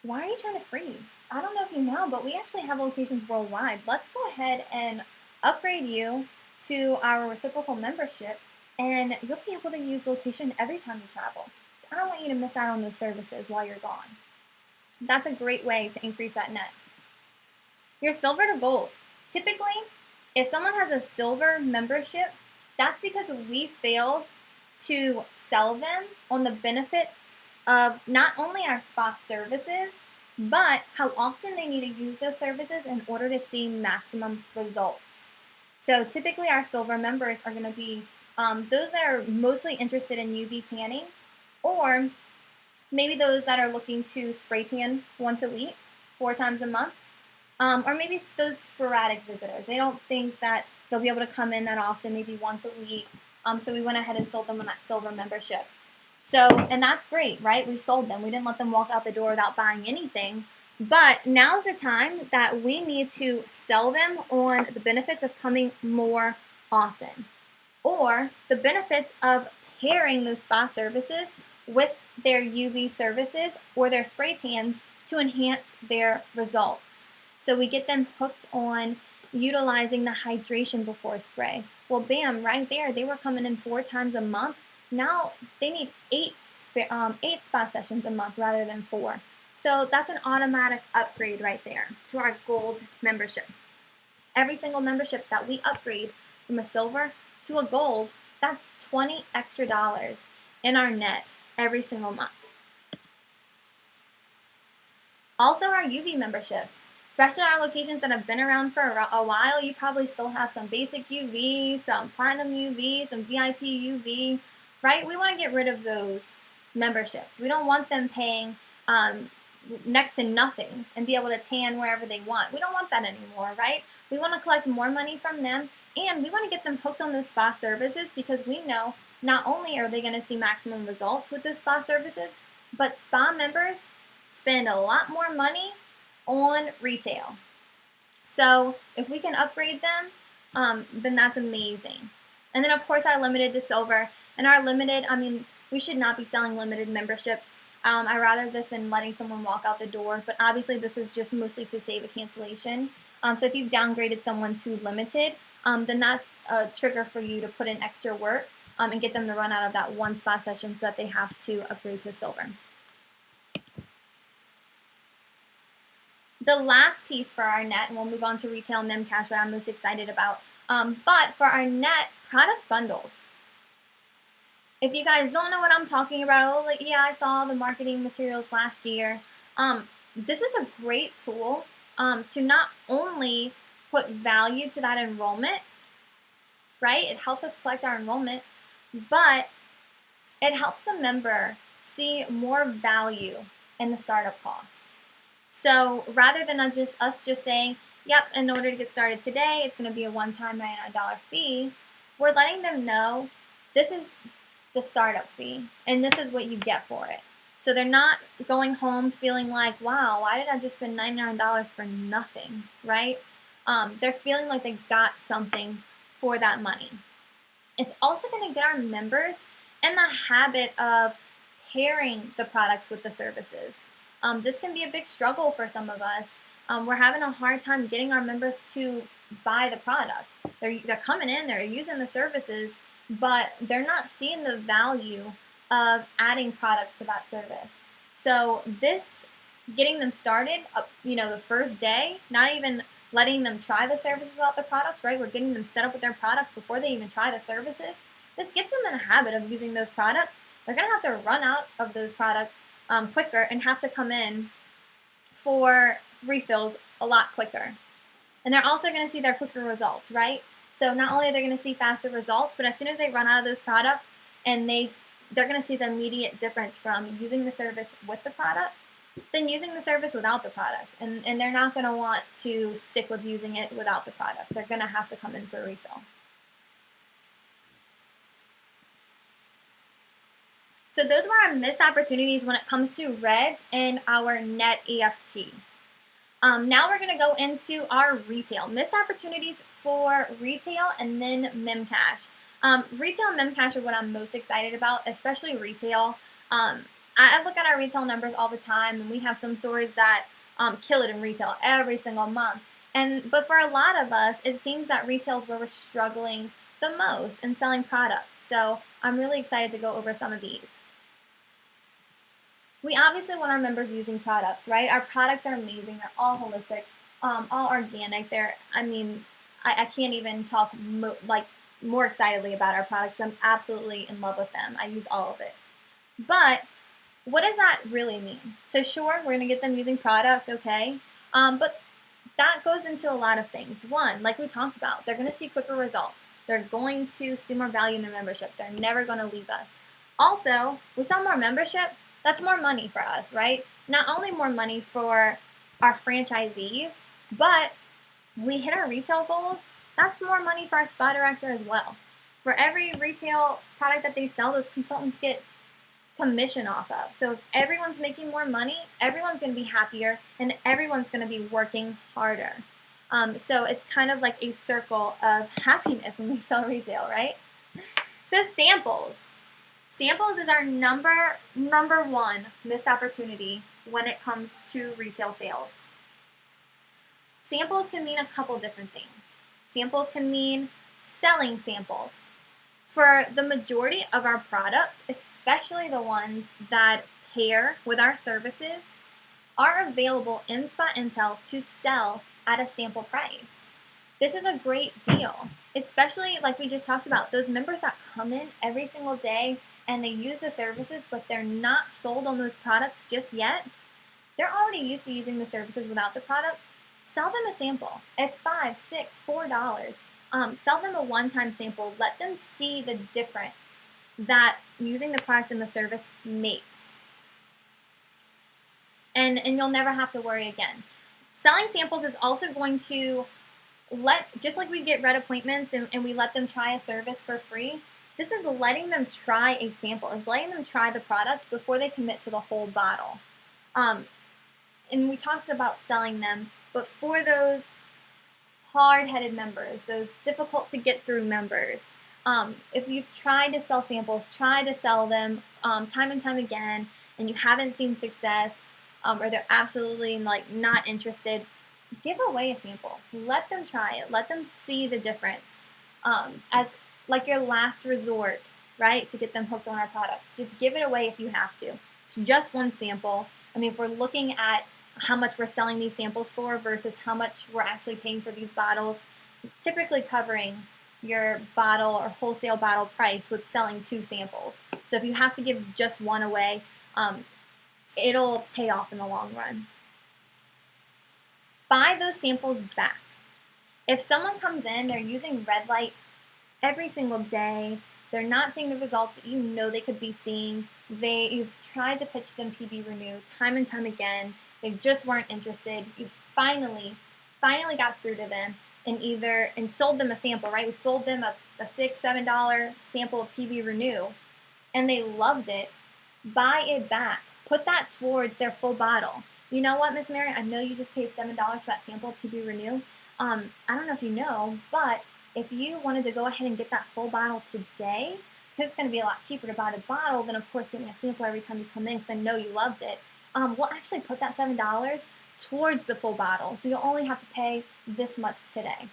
Why are you trying to freeze? I don't know if you know, but we actually have locations worldwide. Let's go ahead and upgrade you to our reciprocal membership, and you'll be able to use location every time you travel. I don't want you to miss out on those services while you're gone. That's a great way to increase that net. Your silver to gold. Typically, if someone has a silver membership, that's because we failed to sell them on the benefits of not only our spa services, but how often they need to use those services in order to see maximum results. So typically our silver members are going to be those that are mostly interested in UV tanning, or maybe those that are looking to spray tan once a week, 4 times a month, or maybe those sporadic visitors. They don't think that they'll be able to come in that often, maybe once a week. So we went ahead and sold them on that silver membership. So, and that's great, right? We sold them. We didn't let them walk out the door without buying anything. But now's the time that we need to sell them on the benefits of coming more often, or the benefits of pairing those spa services with their UV services or their spray tans to enhance their results. So we get them hooked on utilizing the hydration before spray. Well, bam, right there, they were coming in 4 times a month. Now they need 8 spa sessions a month rather than 4. So that's an automatic upgrade right there to our gold membership. Every single membership that we upgrade from a silver to a gold, that's $20 extra in our net every single month. Also, our UV memberships, especially our locations that have been around for a while, you probably still have some basic UV, some platinum UV, some VIP UV, right? We want to get rid of those memberships. We don't want them paying next to nothing and be able to tan wherever they want. We don't want that anymore, right? We want to collect more money from them, and we want to get them hooked on those spa services because we know not only are they going to see maximum results with those spa services, but spa members spend a lot more money on retail. So if we can upgrade them, then that's amazing. And then of course our limited to silver. And our limited, we should not be selling limited memberships. I rather this than letting someone walk out the door, but obviously this is just mostly to save a cancellation. So if you've downgraded someone to limited, then that's a trigger for you to put in extra work and get them to run out of that one spa session so that they have to upgrade to silver. The last piece for our net, and we'll move on to retail and mem cash, what I'm most excited about, but for our net, product bundles. If you guys don't know what I'm talking about, oh, like, yeah, I saw the marketing materials last year. This is a great tool to not only put value to that enrollment, right? It helps us collect our enrollment, but it helps the member see more value in the startup cost. So rather than us just saying, yep, in order to get started today, it's going to be a one-time $99 fee, we're letting them know this is the startup fee, and this is what you get for it. So they're not going home feeling like, wow, why did I just spend $99 for nothing, right? They're feeling like they got something for that money. It's also going to get our members in the habit of pairing the products with the services. This can be a big struggle for some of us. We're having a hard time getting our members to buy the product. They're coming in, they're using the services, but they're not seeing the value of adding products to that service. So this, getting them started, the first day, not even letting them try the services without the products, right? We're getting them set up with their products before they even try the services. This gets them in the habit of using those products. They're going to have to run out of those products quicker and have to come in for refills a lot quicker. And they're also going to see their quicker results, right? So not only are they going to see faster results, but as soon as they run out of those products, and they're going to see the immediate difference from using the service with the product than using the service without the product. And they're not going to want to stick with using it without the product. They're going to have to come in for a refill. So those were our missed opportunities when it comes to REDS and our net EFT. Now we're going to go into our retail. Missed opportunities for retail and then MemCash. Retail and MemCash are what I'm most excited about, especially retail. I look at our retail numbers all the time, and we have some stores that kill it in retail every single month. But for a lot of us, it seems that retail is where we're struggling the most in selling products. So I'm really excited to go over some of these. We obviously want our members using products, right? Our products are amazing. They're all holistic, all organic. I can't even talk more excitedly about our products. I'm absolutely in love with them. I use all of it. But what does that really mean? So sure, we're going to get them using product, okay? But that goes into a lot of things. One, like we talked about, they're going to see quicker results. They're going to see more value in their membership. They're never going to leave us. Also, we sell more membership. That's more money for us, right? Not only more money for our franchisees, but we hit our retail goals. That's more money for our spa director as well. For every retail product that they sell, those consultants get commission off of. So if everyone's making more money, everyone's going to be happier, and everyone's going to be working harder. So it's kind of like a circle of happiness when we sell retail, right? So samples. Samples is our number one missed opportunity when it comes to retail sales. Samples can mean a couple different things. Samples can mean selling samples. For the majority of our products, especially the ones that pair with our services, are available in Spot Intel to sell at a sample price. This is a great deal, especially like we just talked about, those members that come in every single day and they use the services, but they're not sold on those products just yet. They're already used to using the services without the product. Sell them a sample. It's $5, $6, $4. Sell them a one-time sample. Let them see the difference that using the product and the service makes. And you'll never have to worry again. Selling samples is also going to just like we get Red appointments and we let them try a service for free, this is letting them try a sample. It's letting them try the product before they commit to the whole bottle. And we talked about selling them, but for those hard-headed members, those difficult to get through members, if you've tried to sell samples, try to sell them time and time again, and you haven't seen success, or they're absolutely not interested, give away a sample. Let them try it. Let them see the difference as like your last resort, right, to get them hooked on our products. Just give it away if you have to. It's just one sample. I mean, if we're looking at how much we're selling these samples for versus how much we're actually paying for these bottles, typically covering your bottle or wholesale bottle price with selling 2 samples. So if you have to give just one away, it'll pay off in the long run. Buy those samples back. If someone comes in, they're using red light every single day, they're not seeing the results that you know they could be seeing, you've tried to pitch them PB Renew time and time again, they just weren't interested, you finally got through to them and sold them a sample, right? We sold them a $6, $7 sample of PB Renew, and they loved it. Buy it back. Put that towards their full bottle. You know what, Miss Mary? I know you just paid $7 for that sample of PB Renew. I don't know if you know, but if you wanted to go ahead and get that full bottle today, because it's going to be a lot cheaper to buy the bottle than, of course, getting a sample every time you come in, because I know you loved it, we'll actually put that $7 towards the full bottle, so you'll only have to pay this much today.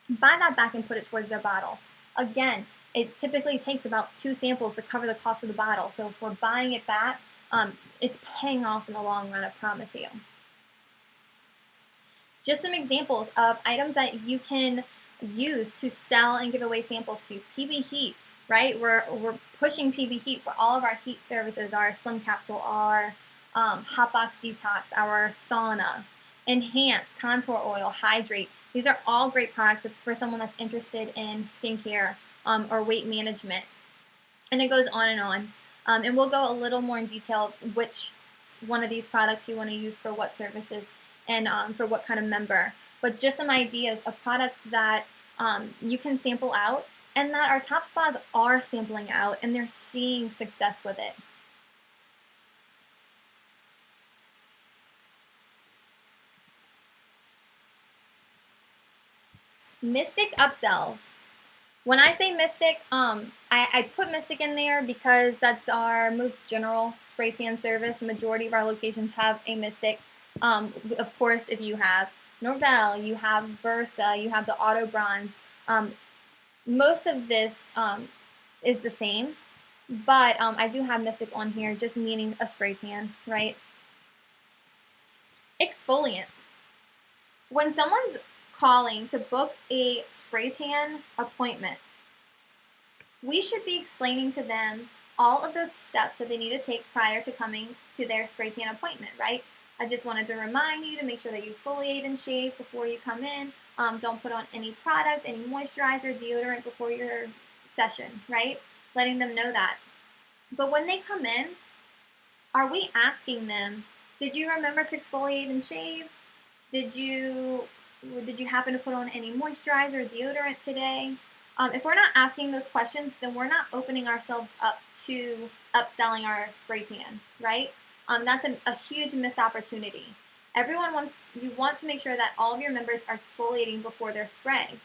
Buy that back and put it towards their bottle. Again, it typically takes about 2 samples to cover the cost of the bottle, so if we're buying it back, it's paying off in the long run, I promise you. Just some examples of items that you can use to sell and give away samples to. PB Heat, right? We're pushing PB Heat for all of our heat services, our Slim Capsule, our Hot Box Detox, our sauna, Enhance, Contour Oil, Hydrate. These are all great products for someone that's interested in skincare or weight management. And it goes on and on. And we'll go a little more in detail which one of these products you want to use for what services and for what kind of member. But just some ideas of products that you can sample out and that our top spas are sampling out and they're seeing success with it. Mystic upsells. When I say Mystic, I put Mystic in there because that's our most general spray tan service. The majority of our locations have a Mystic. Of course, if you have Norvell, you have Versa, you have the Auto Bronze. Most of this is the same, but I do have Mystic on here, just meaning a spray tan, right? Exfoliant. When someone's calling to book a spray tan appointment, we should be explaining to them all of those steps that they need to take prior to coming to their spray tan appointment, right? I just wanted to remind you to make sure that you exfoliate and shave before you come in. Don't put on any product, any moisturizer, deodorant before your session, right? Letting them know that. But when they come in, are we asking them, did you remember to exfoliate and shave? Did you happen to put on any moisturizer or deodorant today? If we're not asking those questions, then we're not opening ourselves up to upselling our spray tan, right? That's a huge missed opportunity. You want to make sure that all of your members are exfoliating before their spray.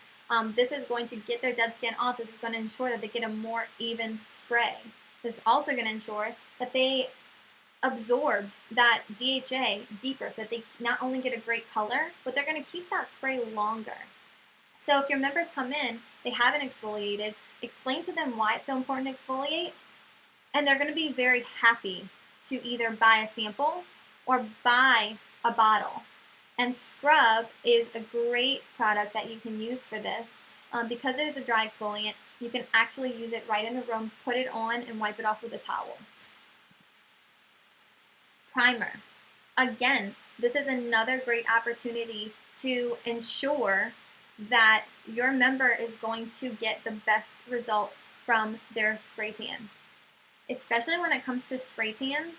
This is going to get their dead skin off. This is going to ensure that they get a more even spray. This is also going to ensure that they absorb that DHA deeper so that they not only get a great color, but they're going to keep that spray longer. So if your members come in, they haven't exfoliated, explain to them why it's so important to exfoliate, and they're going to be very happy to either buy a sample or buy a bottle. And Scrub is a great product that you can use for this. Because it is a dry exfoliant, you can actually use it right in the room, put it on, and wipe it off with a towel. Primer. Again, this is another great opportunity to ensure that your member is going to get the best results from their spray tan. Especially when it comes to spray tans,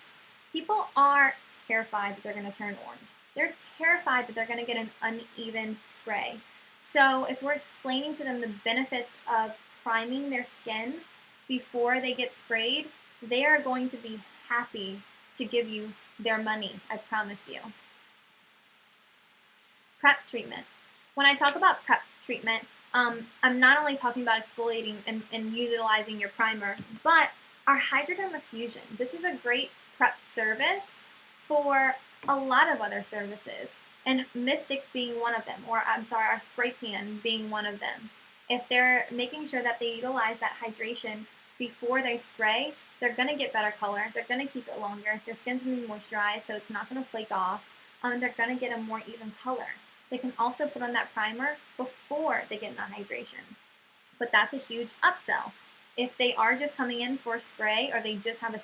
people are terrified that they're going to turn orange. They're terrified that they're going to get an uneven spray. So if we're explaining to them the benefits of priming their skin before they get sprayed, they are going to be happy to give you their money, I promise you. Prep treatment. When I talk about prep treatment, I'm not only talking about exfoliating and utilizing your primer, but our Hydroderma Fusion. This is a great prep service for a lot of other services, and Mystic being one of them, or our spray tan being one of them. If they're making sure that they utilize that hydration before they spray, they're going to get better color, they're going to keep it longer, their skin's going to be moisturized so it's not going to flake off, and they're going to get a more even color. They can also put on that primer before they get that hydration. but that's a huge upsell. If they are just coming in for a spray, or they just have a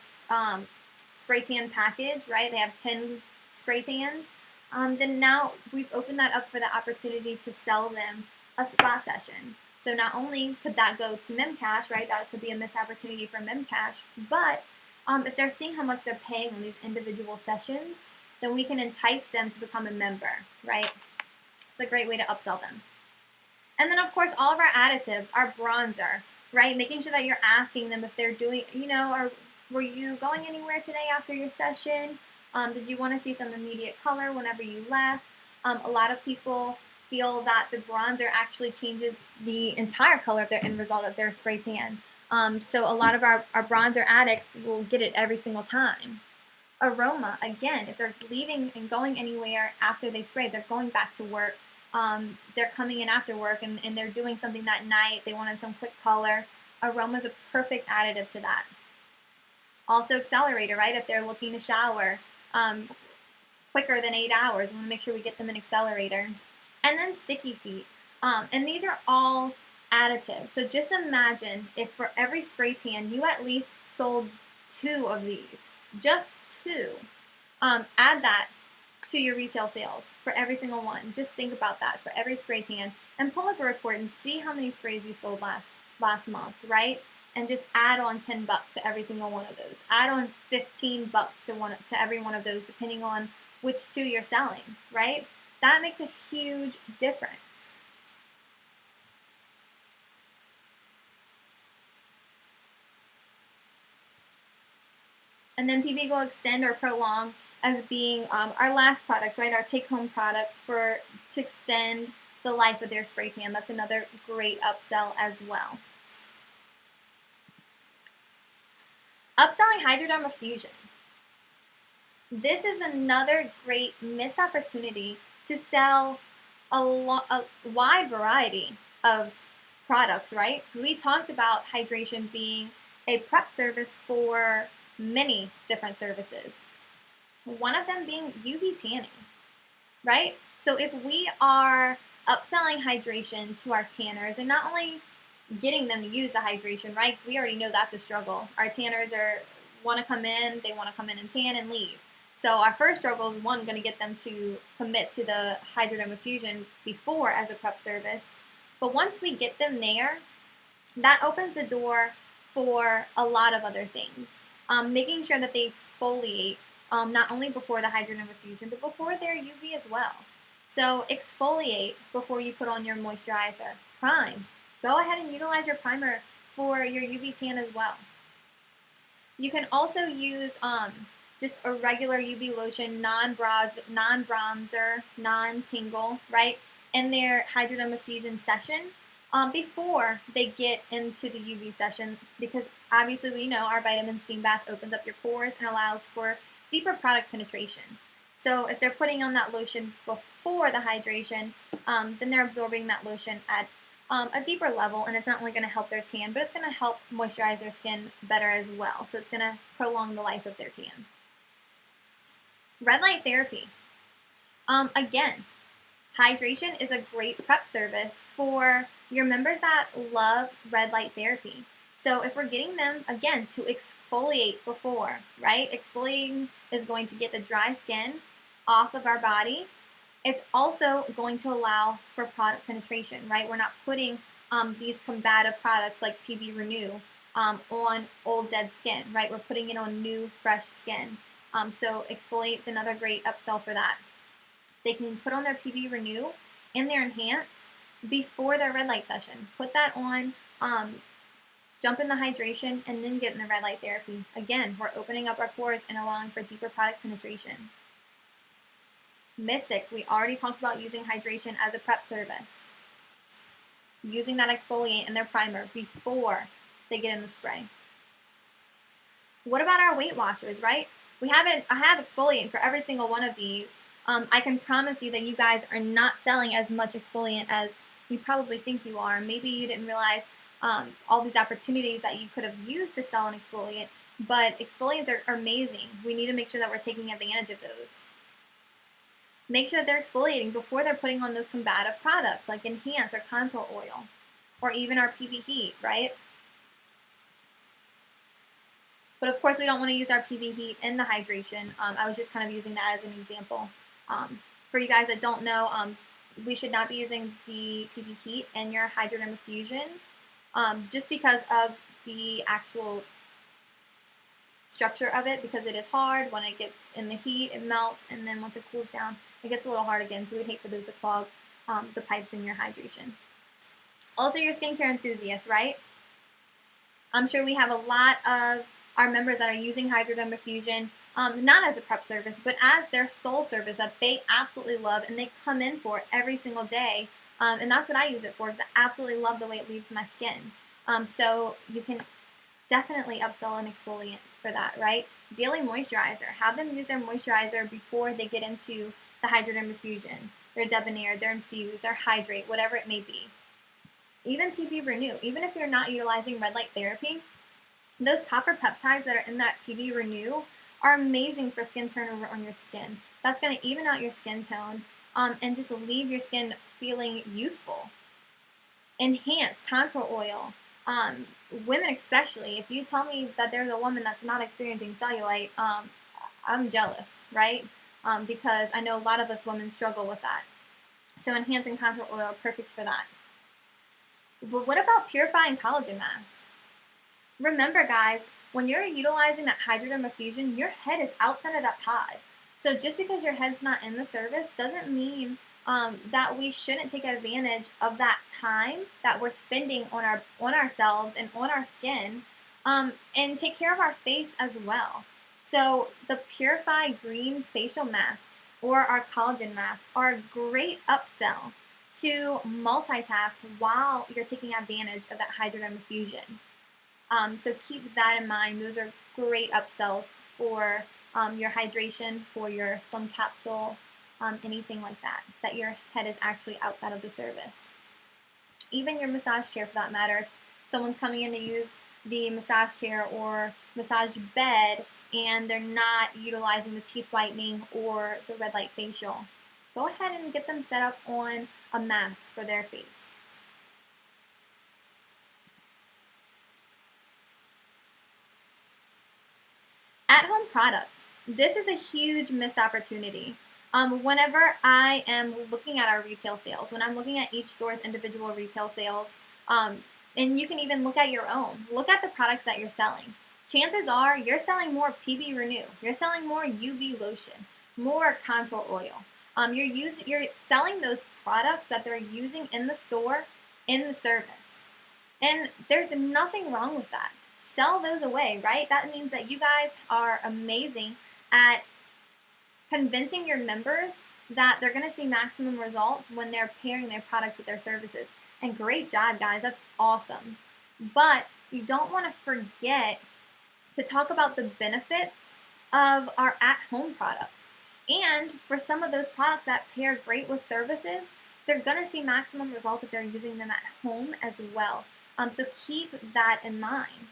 spray tan package, right? They have 10 spray tans, then now we've opened that up for the opportunity to sell them a spa session. So not only could that go to Memcash, right? That could be a missed opportunity for Memcash, but if they're seeing how much they're paying on these individual sessions, then we can entice them to become a member, right? It's a great way to upsell them. And then, of course, all of our additives, our bronzer, right? Making sure that you're asking them if they're doing, were you going anywhere today after your session? Did you want to see some immediate color whenever you left? A lot of people feel that the bronzer actually changes the entire color of their end result of their spray tan. So a lot of our bronzer addicts will get it every single time. Aroma, again, if they're leaving and going anywhere after they spray, they're going back to work. They're coming in after work and they're doing something that night. They wanted some quick color. Aroma is a perfect additive to that. Also accelerator, right? If they're looking to shower quicker than 8 hours, we want to make sure we get them an accelerator. And then sticky feet. And these are all additives. So just imagine if for every spray tan, you at least sold 2 of these. Just 2. Add that to your retail sales for every single one. Just think about that for every spray tan, and pull up a report and see how many sprays you sold last month, right? And just add on $10 to every single one of those. Add on $15 to every one of those, depending on which 2 you're selling, right? That makes a huge difference. And then PB Glow Extend or Prolong as being our last products, right? Our take-home products to extend the life of their spray tan. That's another great upsell as well. Upselling Hydroderma Fusion. This is another great missed opportunity to sell a wide variety of products, right? Because we talked about hydration being a prep service for many different services. One of them being UV tanning, right? So if we are upselling hydration to our tanners and not only getting them to use the hydration, right? Because we already know that's a struggle. Our tanners want to come in and tan and leave. So our first struggle is, one, going to get them to commit to the Hydroderma Fusion before as a prep service. But once we get them there, that opens the door for a lot of other things. Making sure that they exfoliate not only before the Hydroderma Fusion, but before their UV as well. So exfoliate before you put on your moisturizer. Prime. Go ahead and utilize your primer for your UV tan as well. You can also use just a regular UV lotion, non-bronzer, non-tingle, right, in their Hydroderma Fusion session before they get into the UV session, because obviously we know our vitamin steam bath opens up your pores and allows for deeper product penetration. So if they're putting on that lotion before the hydration, then they're absorbing that lotion at a deeper level, and it's not only going to help their tan, but it's going to help moisturize their skin better as well. So it's going to prolong the life of their tan. Red light therapy. Again, hydration is a great prep service for your members that love red light therapy. So if we're getting them, again, to exfoliate before, right? Exfoliating is going to get the dry skin off of our body. It's also going to allow for product penetration, right? We're not putting these combative products like PB Renew on old dead skin, right? We're putting it on new, fresh skin. So exfoliate's another great upsell for that. They can put on their PB Renew and their Enhance before their red light session. Put that on, jump in the hydration, and then get in the red light therapy. Again, we're opening up our pores and allowing for deeper product penetration. Mystic, we already talked about using hydration as a prep service. Using that exfoliant in their primer before they get in the spray. What about our Weight Watchers, right? I have exfoliant for every single one of these. I can promise you that you guys are not selling as much exfoliant as you probably think you are. Maybe you didn't realize all these opportunities that you could have used to sell an exfoliant, but exfoliants are amazing. We need to make sure that we're taking advantage of those. Make sure that they're exfoliating before they're putting on those combative products like Enhance or Contour Oil. or even our PB heat, right? But of course, we don't want to use our PB heat in the hydration. I was just kind of using that as an example. For you guys that don't know, we should not be using the PB heat in your hydrodermafusion, just because of the actual structure of it, because it is hard. When it gets in the heat, it melts, and then once it cools down, it gets a little hard again. So we'd hate for those to clog the pipes in your hydration. Also, your skincare enthusiasts, right? I'm sure we have a lot of our members that are using hydrodermafusion, not as a prep service, but as their sole service that they absolutely love and they come in for every single day. And that's what I use it for, because I absolutely love the way it leaves my skin. So you can definitely upsell an exfoliant for that, right? Daily moisturizer. Have them use their moisturizer before they get into the hydrodermafusion, their debonair, their infuse, their hydrate, whatever it may be. Even PB Renew. Even if you're not utilizing red light therapy, those copper peptides that are in that PB Renew are amazing for skin turnover on your skin. That's going to even out your skin tone and just leave your skin feeling youthful. Enhance contour oil. Women especially, if you tell me that there's a woman that's not experiencing cellulite, I'm jealous, right? Because I know a lot of us women struggle with that. So enhancing contour oil, perfect for that. But what about purifying collagen mass? Remember, guys, when you're utilizing that hydrodermafusion, your head is outside of that pod. So just because your head's not in the service doesn't mean that we shouldn't take advantage of that time that we're spending on ourselves and on our skin, and take care of our face as well. So the Purify Green Facial Mask or our collagen mask are a great upsell to multitask while you're taking advantage of that hydrodermafusion. So keep that in mind. Those are great upsells for your hydration, for your slim capsule, anything like that your head is actually outside of the service. Even your massage chair, for that matter. If someone's coming in to use the massage chair or massage bed and they're not utilizing the teeth whitening or the red light facial, go ahead and get them set up on a mask for their face. At-home products. This is a huge missed opportunity. Whenever I am looking at our retail sales, when I'm looking at each store's individual retail sales, and you can even look at your own, look at the products that you're selling. Chances are you're selling more PB Renew, you're selling more UV lotion, more contour oil. You're selling those products that they're using in the store, in the service. And there's nothing wrong with that. Sell those away, right? That means that you guys are amazing at convincing your members that they're going to see maximum results when they're pairing their products with their services. And great job, guys. That's awesome. But you don't want to forget to talk about the benefits of our at-home products. And for some of those products that pair great with services, they're going to see maximum results if they're using them at home as well. So keep that in mind.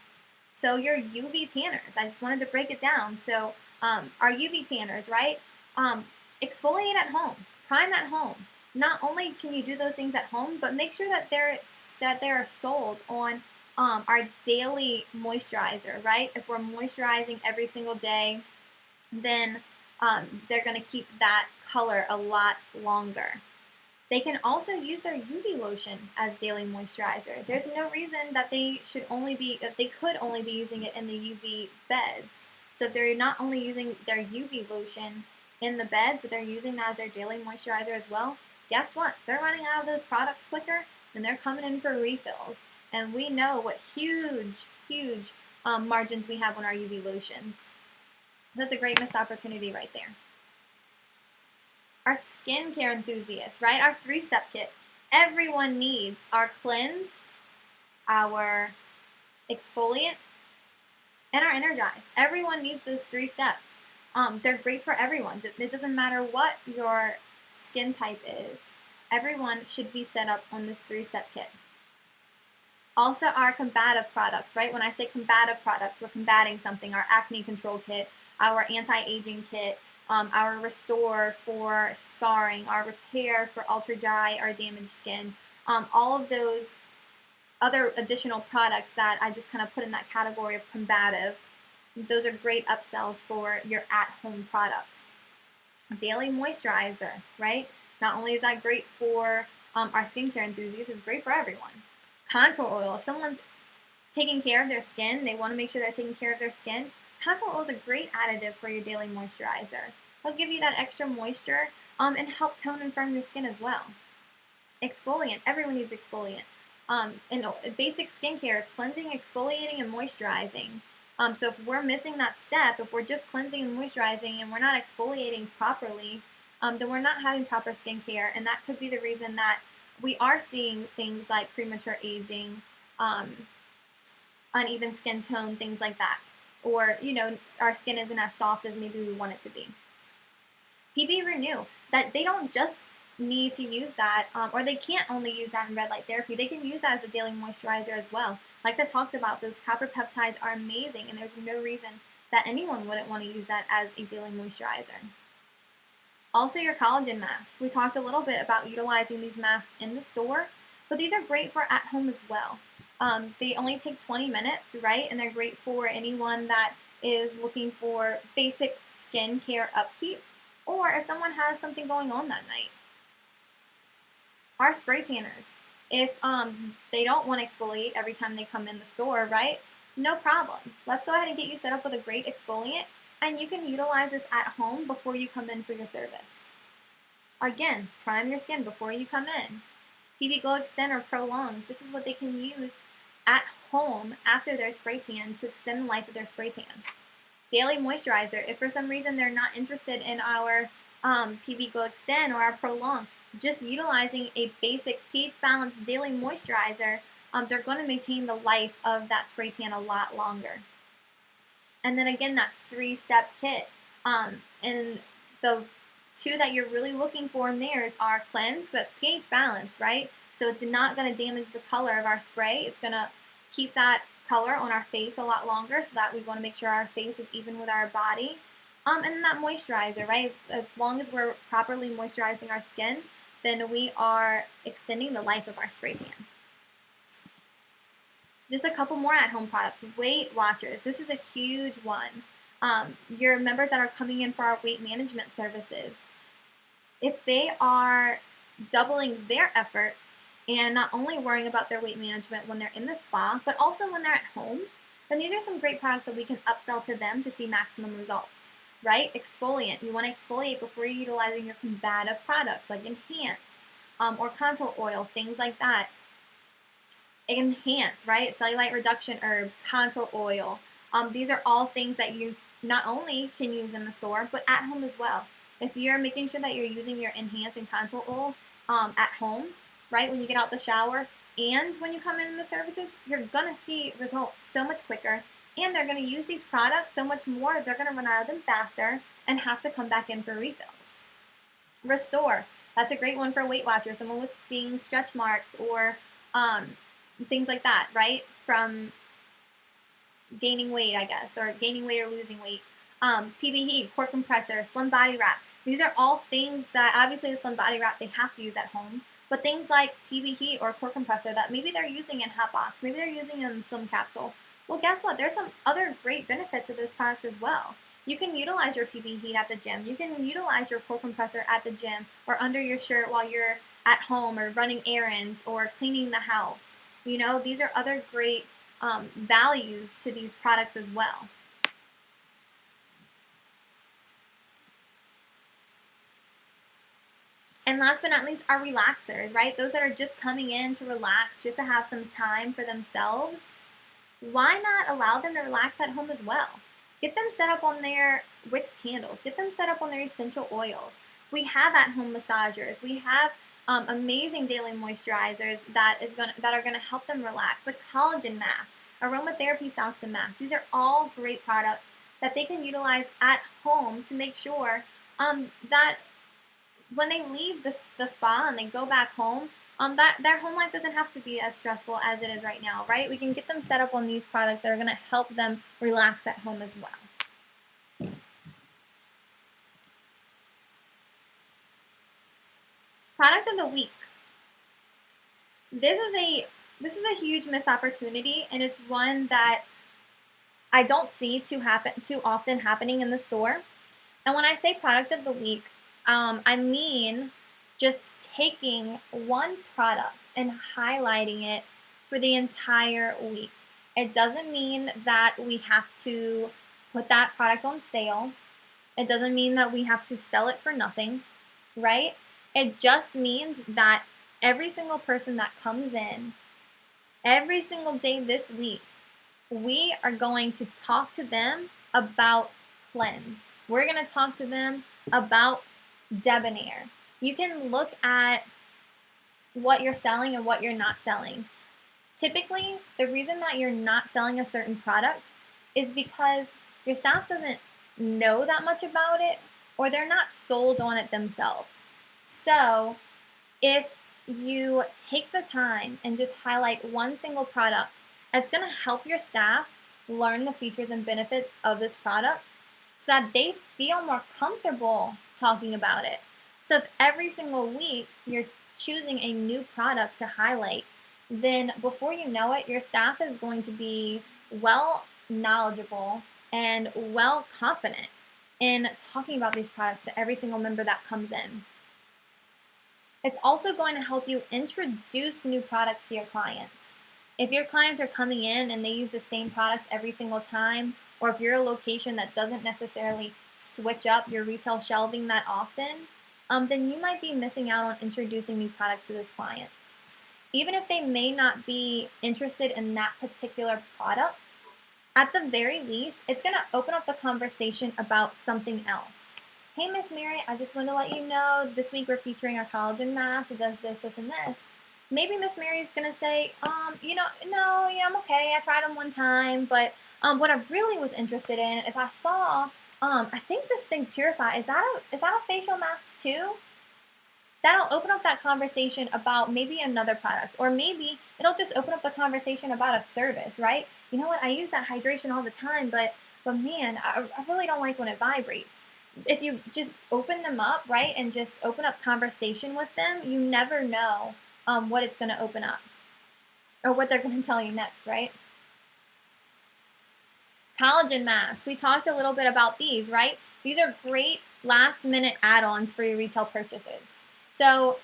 So your UV tanners, I just wanted to break it down. So our UV tanners, right? Exfoliate at home, prime at home. Not only can you do those things at home, but make sure that they're sold on our daily moisturizer, right? If we're moisturizing every single day, then they're going to keep that color a lot longer. They can also use their UV lotion as daily moisturizer. There's no reason that they could only be using it in the UV beds. So if they're not only using their UV lotion in the beds, but they're using that as their daily moisturizer as well, guess what? They're running out of those products quicker and they're coming in for refills. And we know what huge margins we have on our UV lotions. So that's a great missed opportunity right there. Our skincare enthusiasts, right? Our 3-step kit. Everyone needs our cleanse, our exfoliant, and our energize. Everyone needs those 3 steps. They're great for everyone. It doesn't matter what your skin type is. Everyone should be set up on this 3-step kit. Also, our combative products, right? When I say combative products, we're combating something. Our acne control kit, our anti-aging kit, our restore for scarring, our repair for ultra dry or damaged skin. All of those other additional products that I just kind of put in that category of combative. Those are great upsells for your at-home products. Daily moisturizer, right? Not only is that great for our skincare enthusiasts, it's great for everyone. Contour oil. If someone's taking care of their skin, they want to make sure they're taking care of their skin, contour oil is a great additive for your daily moisturizer. It'll give you that extra moisture and help tone and firm your skin as well. Exfoliant. Everyone needs exfoliant. And basic skincare is cleansing, exfoliating, and moisturizing. So if we're missing that step, if we're just cleansing and moisturizing and we're not exfoliating properly, then we're not having proper skincare, and that could be the reason that we are seeing things like premature aging, uneven skin tone, things like that. Or, our skin isn't as soft as maybe we want it to be. PB Renew, that they don't just need to use that, or they can't only use that in red light therapy. They can use that as a daily moisturizer as well. Like I talked about, those copper peptides are amazing, and there's no reason that anyone wouldn't want to use that as a daily moisturizer. Also, your collagen masks. We talked a little bit about utilizing these masks in the store, but these are great for at home as well. They only take 20 minutes, right? And they're great for anyone that is looking for basic skincare upkeep, or if someone has something going on that night. Our spray tanners. If they don't want to exfoliate every time they come in the store, right? No problem. Let's go ahead and get you set up with a great exfoliant, and you can utilize this at home before you come in for your service. Again, prime your skin before you come in. PB Glow Extend or Prolong. This is what they can use at home after their spray tan to extend the life of their spray tan. Daily moisturizer. If for some reason they're not interested in our PB Glow Extend or our Prolong, just utilizing a basic pH balanced daily moisturizer, they're going to maintain the life of that spray tan a lot longer. And then again, that 3-step kit. And the two that you're really looking for in there are cleanse, that's pH balance, right? So it's not going to damage the color of our spray. It's going to keep that color on our face a lot longer, so that we want to make sure our face is even with our body. And then that moisturizer, right? As long as we're properly moisturizing our skin, then we are extending the life of our spray tan. Just a couple more at-home products. Weight Watchers. This is a huge one. Your members that are coming in for our weight management services, if they are doubling their efforts and not only worrying about their weight management when they're in the spa, but also when they're at home, then these are some great products that we can upsell to them to see maximum results, right? Exfoliant. You want to exfoliate before you're utilizing your combative products like Enhance or Contour Oil, things like that. Enhance, right? Cellulite reduction herbs, Contour Oil. These are all things that you not only can use in the store, but at home as well. If you're making sure that you're using your Enhance and Contour Oil at home, right, when you get out the shower and when you come in the services, you're going to see results so much quicker, and they're going to use these products so much more, they're going to run out of them faster and have to come back in for refills. Restore. That's a great one for Weight Watchers, someone with seeing stretch marks or things like that, right, from gaining weight, I guess, or gaining weight or losing weight. PB Heat, Core Compressor, Slim Body Wrap. These are all things that, obviously, the Slim Body Wrap they have to use at home, but things like PB Heat or Core Compressor that maybe they're using in Hot Box, maybe they're using in Slim Capsule. Well, guess what? There's some other great benefits of those products as well. You can utilize your PB Heat at the gym. You can utilize your Core Compressor at the gym or under your shirt while you're at home or running errands or cleaning the house. You know, these are other great values to these products as well. And last but not least, our relaxers, right? Those that are just coming in to relax, just to have some time for themselves. Why not allow them to relax at home as well? Get them set up on their Wicks candles. Get them set up on their essential oils. We have at-home massagers. We have amazing daily moisturizers that are gonna help them relax. A collagen mask, aromatherapy socks and masks. These are all great products that they can utilize at home to make sure that when they leave the spa and they go back home, that their home life doesn't have to be as stressful as it is right now, right? We can get them set up on these products that are going to help them relax at home as well. Product of the week. This is a This is a huge missed opportunity, and it's one that I don't see too often happening in the store. And when I say product of the week, I mean just taking one product and highlighting it for the entire week. It doesn't mean that we have to put that product on sale. It doesn't mean that we have to sell it for nothing, right? It just means that every single person that comes in, every single day this week, we are going to talk to them about cleanse. We're going to talk to them about debonair. You can look at what you're selling and what you're not selling. Typically, the reason that you're not selling a certain product is because your staff doesn't know that much about it, or they're not sold on it themselves. So if you take the time and just highlight one single product, it's going to help your staff learn the features and benefits of this product so that they feel more comfortable talking about it. So if every single week you're choosing a new product to highlight, then before you know it, your staff is going to be well knowledgeable and well confident in talking about these products to every single member that comes in. It's also going to help you introduce new products to your clients. If your clients are coming in and they use the same products every single time, or if you're a location that doesn't necessarily switch up your retail shelving that often, then you might be missing out on introducing new products to those clients. Even if they may not be interested in that particular product, at the very least, it's going to open up the conversation about something else. Hey, Miss Mary, I just want to let you know this week we're featuring our collagen mask. It does this, this, and this. Maybe Miss Mary's going to say, no, I'm okay. I tried them one time, but what I really was interested in is I saw, I think this thing Purify, is that a facial mask too? That'll open up that conversation about maybe another product, or maybe it'll just open up the conversation about a service, right? You know what, I use that hydration all the time, but man, I really don't like when it vibrates. If you just open them up, right, and just open up conversation with them, you never know what it's going to open up or what they're going to tell you next, right? Collagen masks. We talked a little bit about these, right? These are great last minute add-ons for your retail purchases. So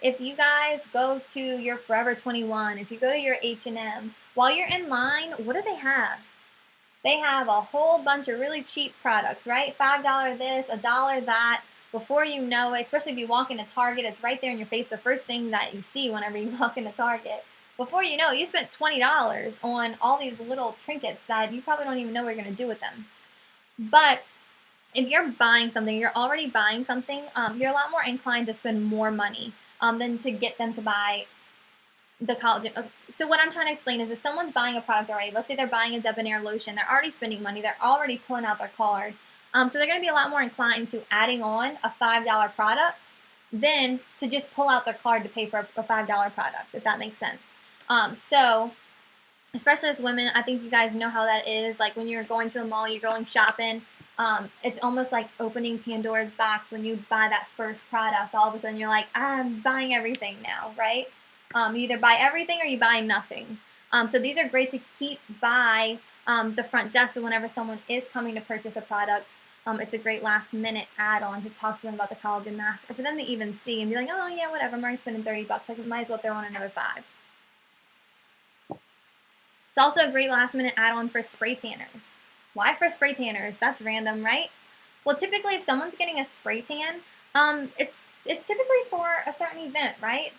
if you guys go to your Forever 21, if you go to your H&M, while you're in line, what do they have? They have a whole bunch of really cheap products, right? $5 this, $1 that. Before you know it, especially if you walk into Target, it's right there in your face, the first thing that you see whenever you walk into Target. Before you know it, you spent $20 on all these little trinkets that you probably don't even know what you're going to do with them. But if you're buying something, you're already buying something, you're a lot more inclined to spend more money than to get them to buy the collagen. So what I'm trying to explain is if someone's buying a product already, let's say they're buying a debonair lotion, they're already spending money, they're already pulling out their card. So they're going to be a lot more inclined to adding on a $5 product than to just pull out their card to pay for a $5 product, if that makes sense. So especially as women, I think you guys know how that is. Like when you're going to the mall, you're going shopping, it's almost like opening Pandora's box when you buy that first product. All of a sudden you're like, I'm buying everything now, right? You either buy everything or you buy nothing. So these are great to keep by the front desk. So whenever someone is coming to purchase a product, it's a great last minute add-on to talk to them about the collagen mask, or for them to even see and be like, oh yeah, whatever, I'm already spending $30. Like, might as well throw on another $5. It's also a great last minute add-on for spray tanners. Why for spray tanners? That's random, right? Well, typically if someone's getting a spray tan, it's typically for a certain event, right?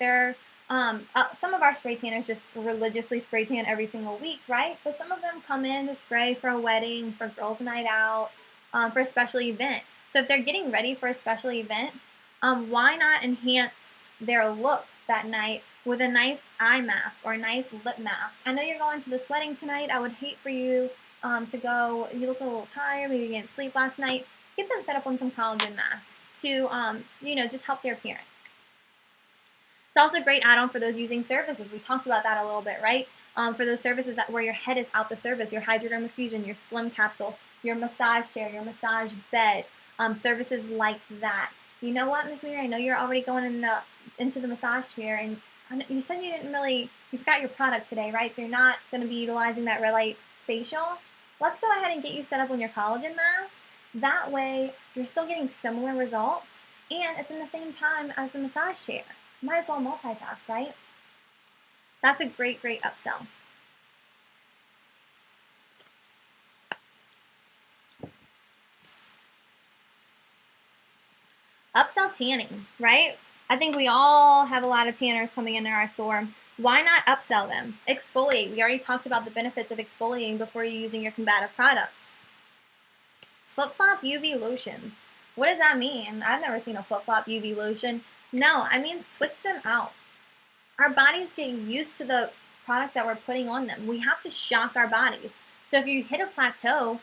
Some of our spray tanners just religiously spray tan every single week, right? But some of them come in to spray for a wedding, for girls' night out, for a special event. So if they're getting ready for a special event, why not enhance their look that night with a nice eye mask or a nice lip mask? I know you're going to this wedding tonight. I would hate for you to go, you look a little tired, maybe you didn't sleep last night. Get them set up on some collagen masks to, just help their appearance. It's also a great add-on for those using services. We talked about that a little bit, right? For those services where your head is out the service, your hydroderm infusion, your slim capsule, your massage chair, your massage bed, services like that. You know what, Miss Mary? I know you're already going into the massage chair, and You said you forgot your product today, right? So you're not going to be utilizing that red light facial. Let's go ahead and get you set up on your collagen mask. That way, you're still getting similar results, and it's in the same time as the massage chair. Might as well multitask, right? That's a great, great upsell. Upsell tanning, right? I think we all have a lot of tanners coming into our store. Why not upsell them? Exfoliate. We already talked about the benefits of exfoliating before you're using your combative products. Flip-flop UV lotions. What does that mean? I've never seen a flip-flop UV lotion. No, I mean switch them out. Our bodies get used to the products that we're putting on them. We have to shock our bodies. So if you hit a plateau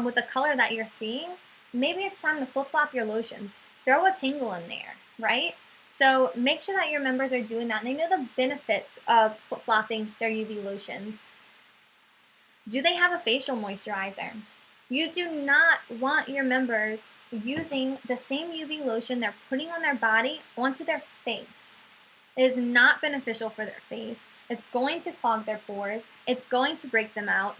with the color that you're seeing, maybe it's time to flip-flop your lotions. Throw a tingle in there, right? So make sure that your members are doing that and they know the benefits of flip-flopping their UV lotions. Do they have a facial moisturizer? You do not want your members using the same UV lotion they're putting on their body onto their face. It is not beneficial for their face. It's going to clog their pores. It's going to break them out.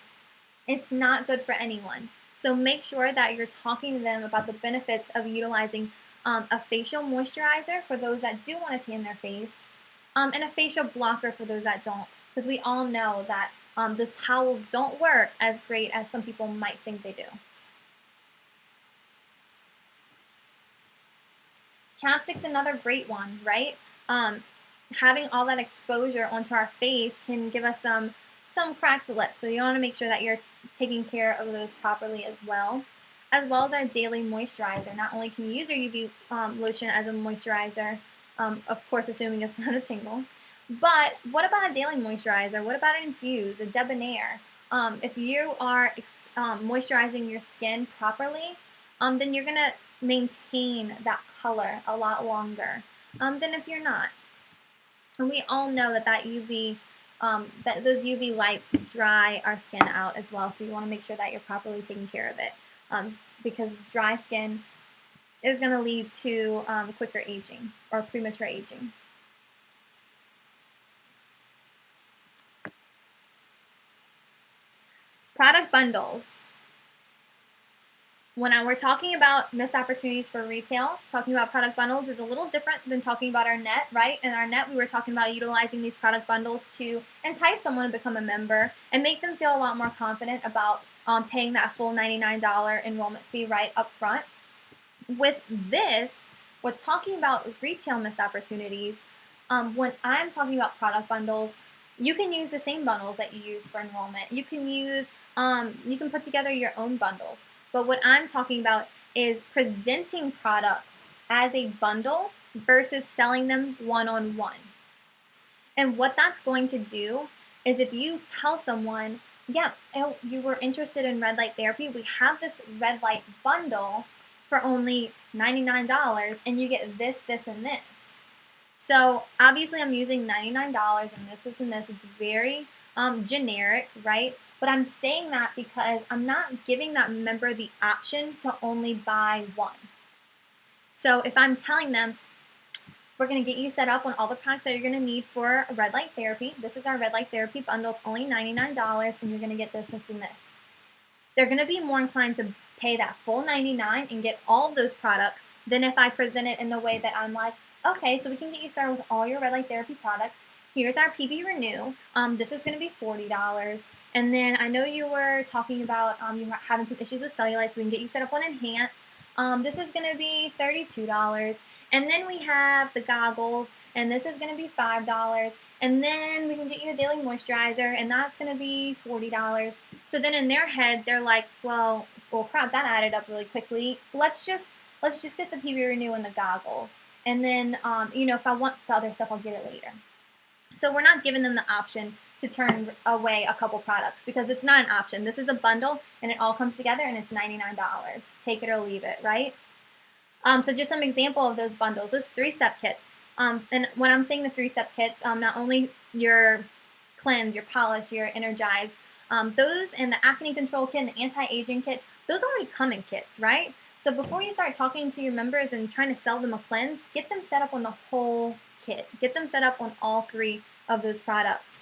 It's not good for anyone. So make sure that you're talking to them about the benefits of utilizing a facial moisturizer for those that do want to tan their face, and a facial blocker for those that don't. Because we all know that those towels don't work as great as some people might think they do. Chapstick's another great one, right? Having all that exposure onto our face can give us some cracked lips. So you want to make sure that you're taking care of those properly as well as our daily moisturizer. Not only can you use your UV lotion as a moisturizer, of course assuming it's not a tingle, but what about a daily moisturizer? What about an infused, a debonair? If you are moisturizing your skin properly, then you're going to maintain that color a lot longer than if you're not. And we all know that that those UV lights dry our skin out as well, so you want to make sure that you're properly taking care of it, because dry skin is going to lead to quicker aging or premature aging. Product bundles. When we're talking about missed opportunities for retail, talking about product bundles is a little different than talking about our net, right? In our net, we were talking about utilizing these product bundles to entice someone to become a member and make them feel a lot more confident about paying that full $99 enrollment fee right up front. With this, we're talking about retail missed opportunities. When I'm talking about product bundles, you can use the same bundles that you use for enrollment. You can put together your own bundles. But what I'm talking about is presenting products as a bundle versus selling them one-on-one. And what that's going to do is if you tell someone, yeah, you were interested in red light therapy, we have this red light bundle for only $99 and you get this, this, and this. So obviously I'm using $99 and this, and this. It's very generic, right? But I'm saying that because I'm not giving that member the option to only buy one. So if I'm telling them, we're going to get you set up on all the products that you're going to need for red light therapy. This is our red light therapy bundle. It's only $99 and you're going to get this, this, and this. They're going to be more inclined to pay that full $99 and get all of those products than if I present it in the way that I'm like, okay, so we can get you started with all your red light therapy products. Here's our PB Renew. This is going to be $40. And then I know you were talking about you were having some issues with cellulite, so we can get you set up on Enhance. This is going to be $32. And then we have the goggles, and this is going to be $5. And then we can get you a daily moisturizer, and that's going to be $40. So then in their head, they're like, well, crap, that added up really quickly. Let's just get the PB Renew and the goggles. And then, if I want the other stuff, I'll get it later. So we're not giving them the option to turn away a couple products because it's not an option. This is a bundle and it all comes together and it's $99. Take it or leave it, right? So just some example of those bundles, those 3-step kits. And when I'm saying the 3-step kits, not only your cleanse, your polish, your energize, those and the acne control kit and the anti-aging kit, those already come in kits, right? So before you start talking to your members and trying to sell them a cleanse, get them set up on the whole kit. Get them set up on all 3 of those products.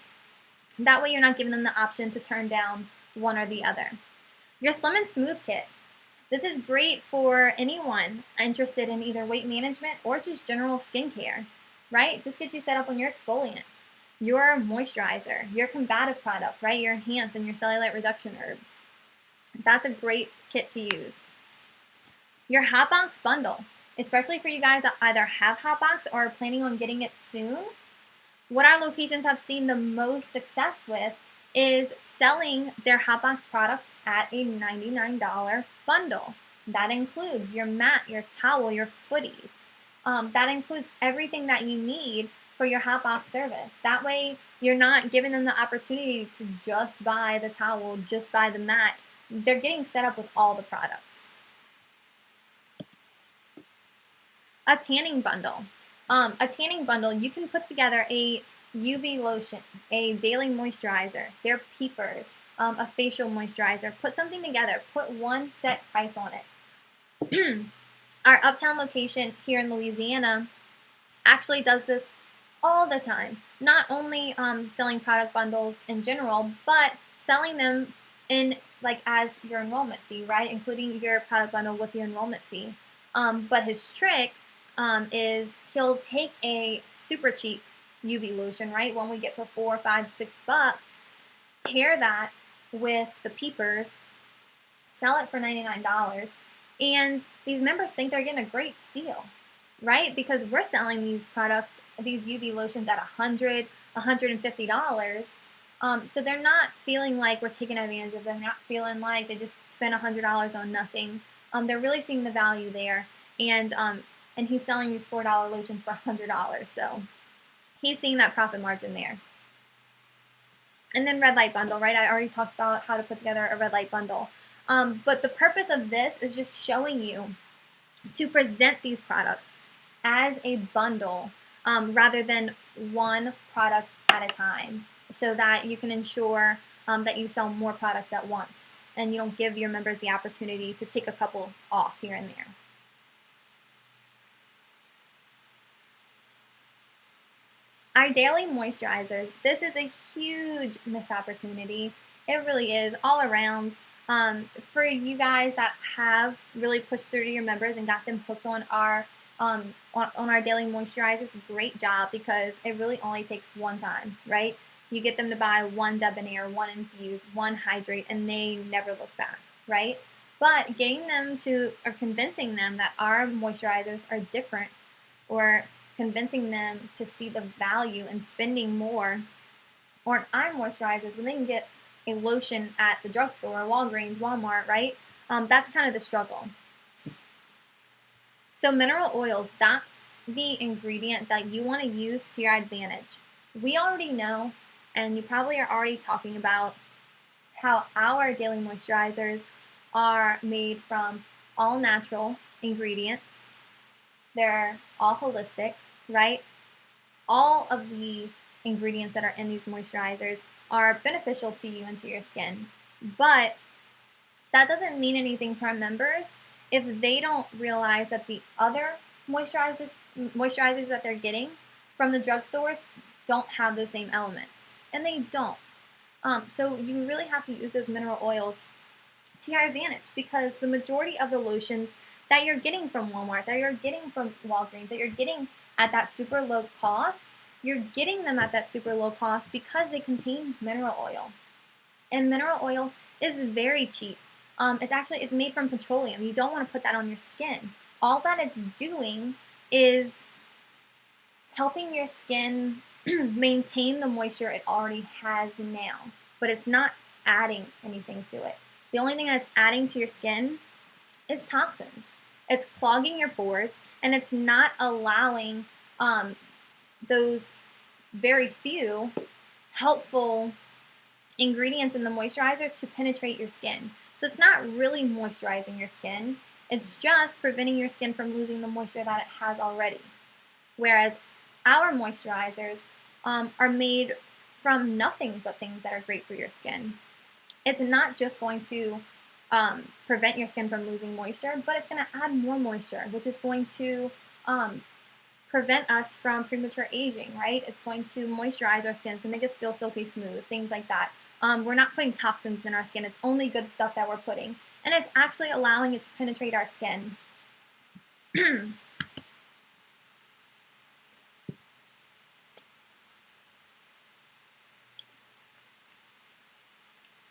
That way you're not giving them the option to turn down one or the other. Your Slim and Smooth kit. This is great for anyone interested in either weight management or just general skincare, right? This gets you set up on your exfoliant, your moisturizer, your combative product, right? Your enhance and your cellulite reduction herbs. That's a great kit to use. Your Hot Box bundle, especially for you guys that either have Hot Box or are planning on getting it soon. What our locations have seen the most success with is selling their Hot Box products at a $99 bundle. That includes your mat, your towel, your footies. That includes everything that you need for your Hot Box service. That way, you're not giving them the opportunity to just buy the towel, just buy the mat. They're getting set up with all the products. A tanning bundle. A tanning bundle, you can put together a UV lotion, a daily moisturizer, their peepers, a facial moisturizer. Put something together. Put one set price on it. Our Uptown location here in Louisiana actually does this all the time. Not only selling product bundles in general, but selling them in like as your enrollment fee, right? Including your product bundle with your enrollment fee. But his trick is he'll take a super cheap UV lotion, right? One we get for $4, $5, $6, pair that with the peepers, sell it for $99, and these members think they're getting a great steal, right? Because we're selling these products, these UV lotions at $100, $150. So they're not feeling like we're taking advantage of them. They're not feeling like they just spent $100 on nothing. They're really seeing the value there, and he's selling these $4 lotions for $100. So he's seeing that profit margin there. And then red light bundle, right? I already talked about how to put together a red light bundle. But the purpose of this is just showing you to present these products as a bundle rather than one product at a time, so that you can ensure that you sell more products at once and you don't give your members the opportunity to take a couple off here and there. Our daily moisturizers, this is a huge missed opportunity. It really is all around. For you guys that have really pushed through to your members and got them hooked on our daily moisturizers, great job, because it really only takes one time, right? You get them to buy one Debonair, one Infuse, one Hydrate, and they never look back, right? But getting them to, or convincing them that our moisturizers are different, or convincing them to see the value in spending more on eye moisturizers when they can get a lotion at the drugstore, Walgreens, Walmart, right? That's kind of the struggle. So mineral oils, that's the ingredient that you want to use to your advantage. We already know, and you probably are already talking about, how our daily moisturizers are made from all natural ingredients. They're all holistic, right? All of the ingredients that are in these moisturizers are beneficial to you and to your skin. But that doesn't mean anything to our members if they don't realize that the other moisturizers that they're getting from the drugstores don't have those same elements. And they don't. So you really have to use those mineral oils to your advantage, because the majority of the lotions that you're getting from Walmart, that you're getting from Walgreens, that you're getting at that super low cost, you're getting them at that super low cost because they contain mineral oil. And mineral oil is very cheap. It's made from petroleum. You don't want to put that on your skin. All that it's doing is helping your skin maintain the moisture it already has now, but it's not adding anything to it. The only thing that's adding to your skin is toxins. It's clogging your pores, and it's not allowing those very few helpful ingredients in the moisturizer to penetrate your skin. So it's not really moisturizing your skin. It's just preventing your skin from losing the moisture that it has already. Whereas our moisturizers are made from nothing but things that are great for your skin. It's not just going to prevent your skin from losing moisture, but it's going to add more moisture, which is going to prevent us from premature aging, right? It's going to moisturize our skin. It's going to make us feel silky smooth, things like that. We're not putting toxins in our skin. It's only good stuff that we're putting. And it's actually allowing it to penetrate our skin.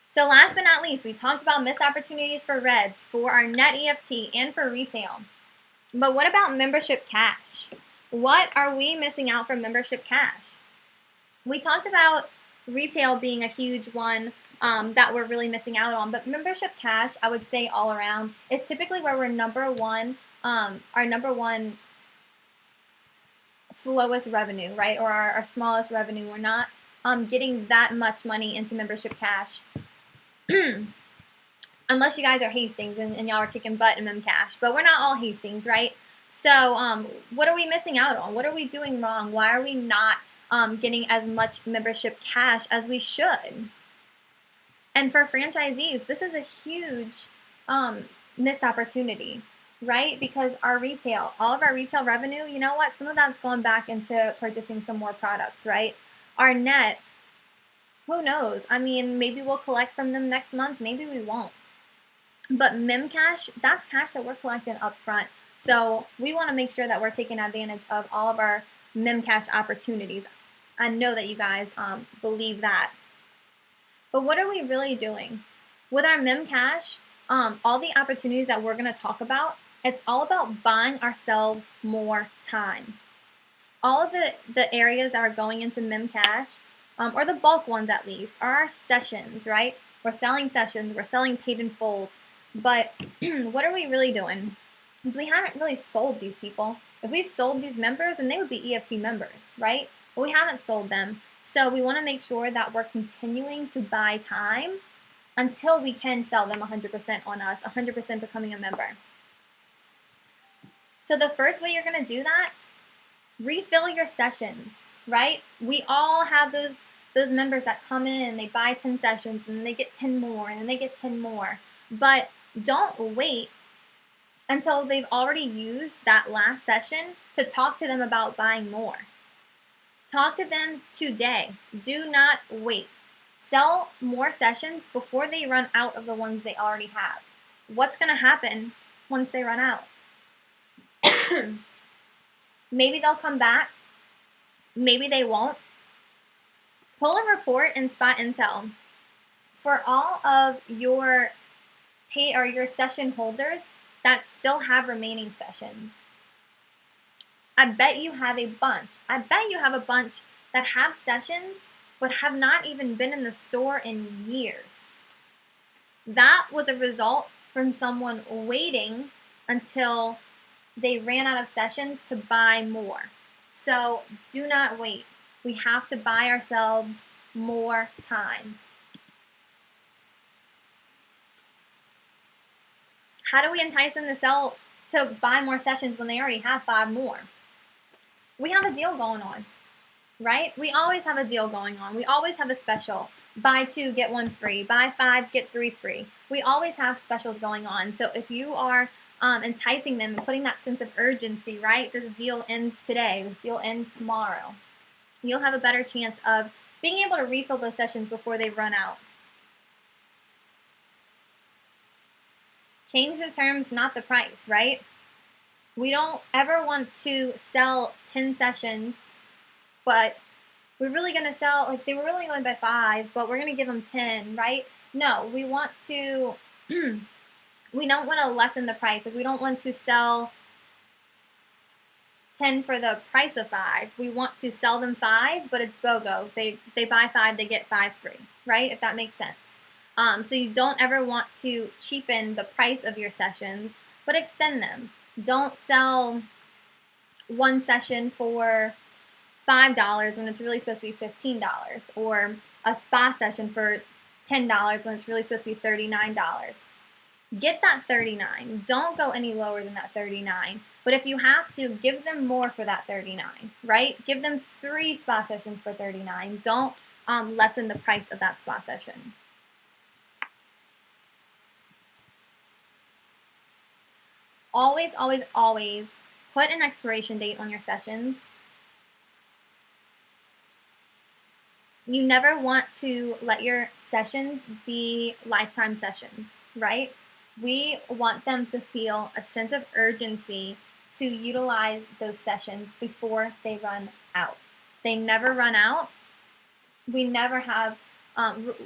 So last but not least, we talked about missed opportunities for Reds, for our net EFT, and for retail. But what about membership cash? What are we missing out from membership cash? We talked about retail being a huge one that we're really missing out on, but membership cash, I would say all around, is typically where we're number one, our number one slowest revenue, right? Or our smallest revenue. We're not getting that much money into membership cash. Unless you guys are Hastings and y'all are kicking butt in Memcash. But we're not all Hastings, right? So what are we missing out on? What are we doing wrong? Why are we not getting as much membership cash as we should? And for franchisees, this is a huge missed opportunity, right? Because our retail, all of our retail revenue, you know what? Some of that's going back into purchasing some more products, right? Our net, who knows? I mean, maybe we'll collect from them next month. Maybe we won't. But Memcash, that's cash that we're collecting up front. So we want to make sure that we're taking advantage of all of our Memcash opportunities. I know that you guys believe that. But what are we really doing? With our Memcash, all the opportunities that we're going to talk about, it's all about buying ourselves more time. All of the areas that are going into Memcash, or the bulk ones at least, are our sessions, right? We're selling sessions, we're selling paid in fulls. But what are we really doing? If we haven't really sold these people, if we've sold these members, then they would be EFT members, right? But we haven't sold them. So we want to make sure that we're continuing to buy time until we can sell them 100% on us, 100% becoming a member. So the first way you're going to do that, refill your sessions, right? We all have those members that come in and they buy 10 sessions and then they get 10 more and then they get 10 more. But don't wait until they've already used that last session to talk to them about buying more. Talk to them today. Do not wait. Sell more sessions before they run out of the ones they already have. What's going to happen once they run out? Maybe they'll come back. Maybe they won't. Pull a report and spot intel. For all of your pay or your session holders that still have remaining sessions, I bet you have a bunch. I bet you have a bunch that have sessions but have not even been in the store in years. That was a result from someone waiting until they ran out of sessions to buy more. So do not wait. We have to buy ourselves more time. How do we entice them to buy more sessions when they already have 5 more? We have a deal going on, right? We always have a deal going on. We always have a special. Buy 2, get 1 free. Buy 5, get 3 free. We always have specials going on. So if you are enticing them and putting that sense of urgency, right? This deal ends today. This deal ends tomorrow. You'll have a better chance of being able to refill those sessions before they run out. Change the terms, not the price, right? We don't ever want to sell 10 sessions, but we're really going to sell, like they were really going to buy 5, but we're going to give them 10, right? No, we want to, we don't want to lessen the price. Like we don't want to sell 10 for the price of 5. We want to sell them 5, but it's BOGO. They buy 5, they get 5 free, right? If that makes sense. So you don't ever want to cheapen the price of your sessions, but extend them. Don't sell one session for $5 when it's really supposed to be $15, or a spa session for $10 when it's really supposed to be $39. Get that $39. Don't go any lower than that $39. But if you have to, give them more for that $39, right? Give them 3 spa sessions for $39. Don't lessen the price of that spa session. Always, always, always put an expiration date on your sessions. You never want to let your sessions be lifetime sessions, right? We want them to feel a sense of urgency to utilize those sessions before they run out. They never run out. We never have,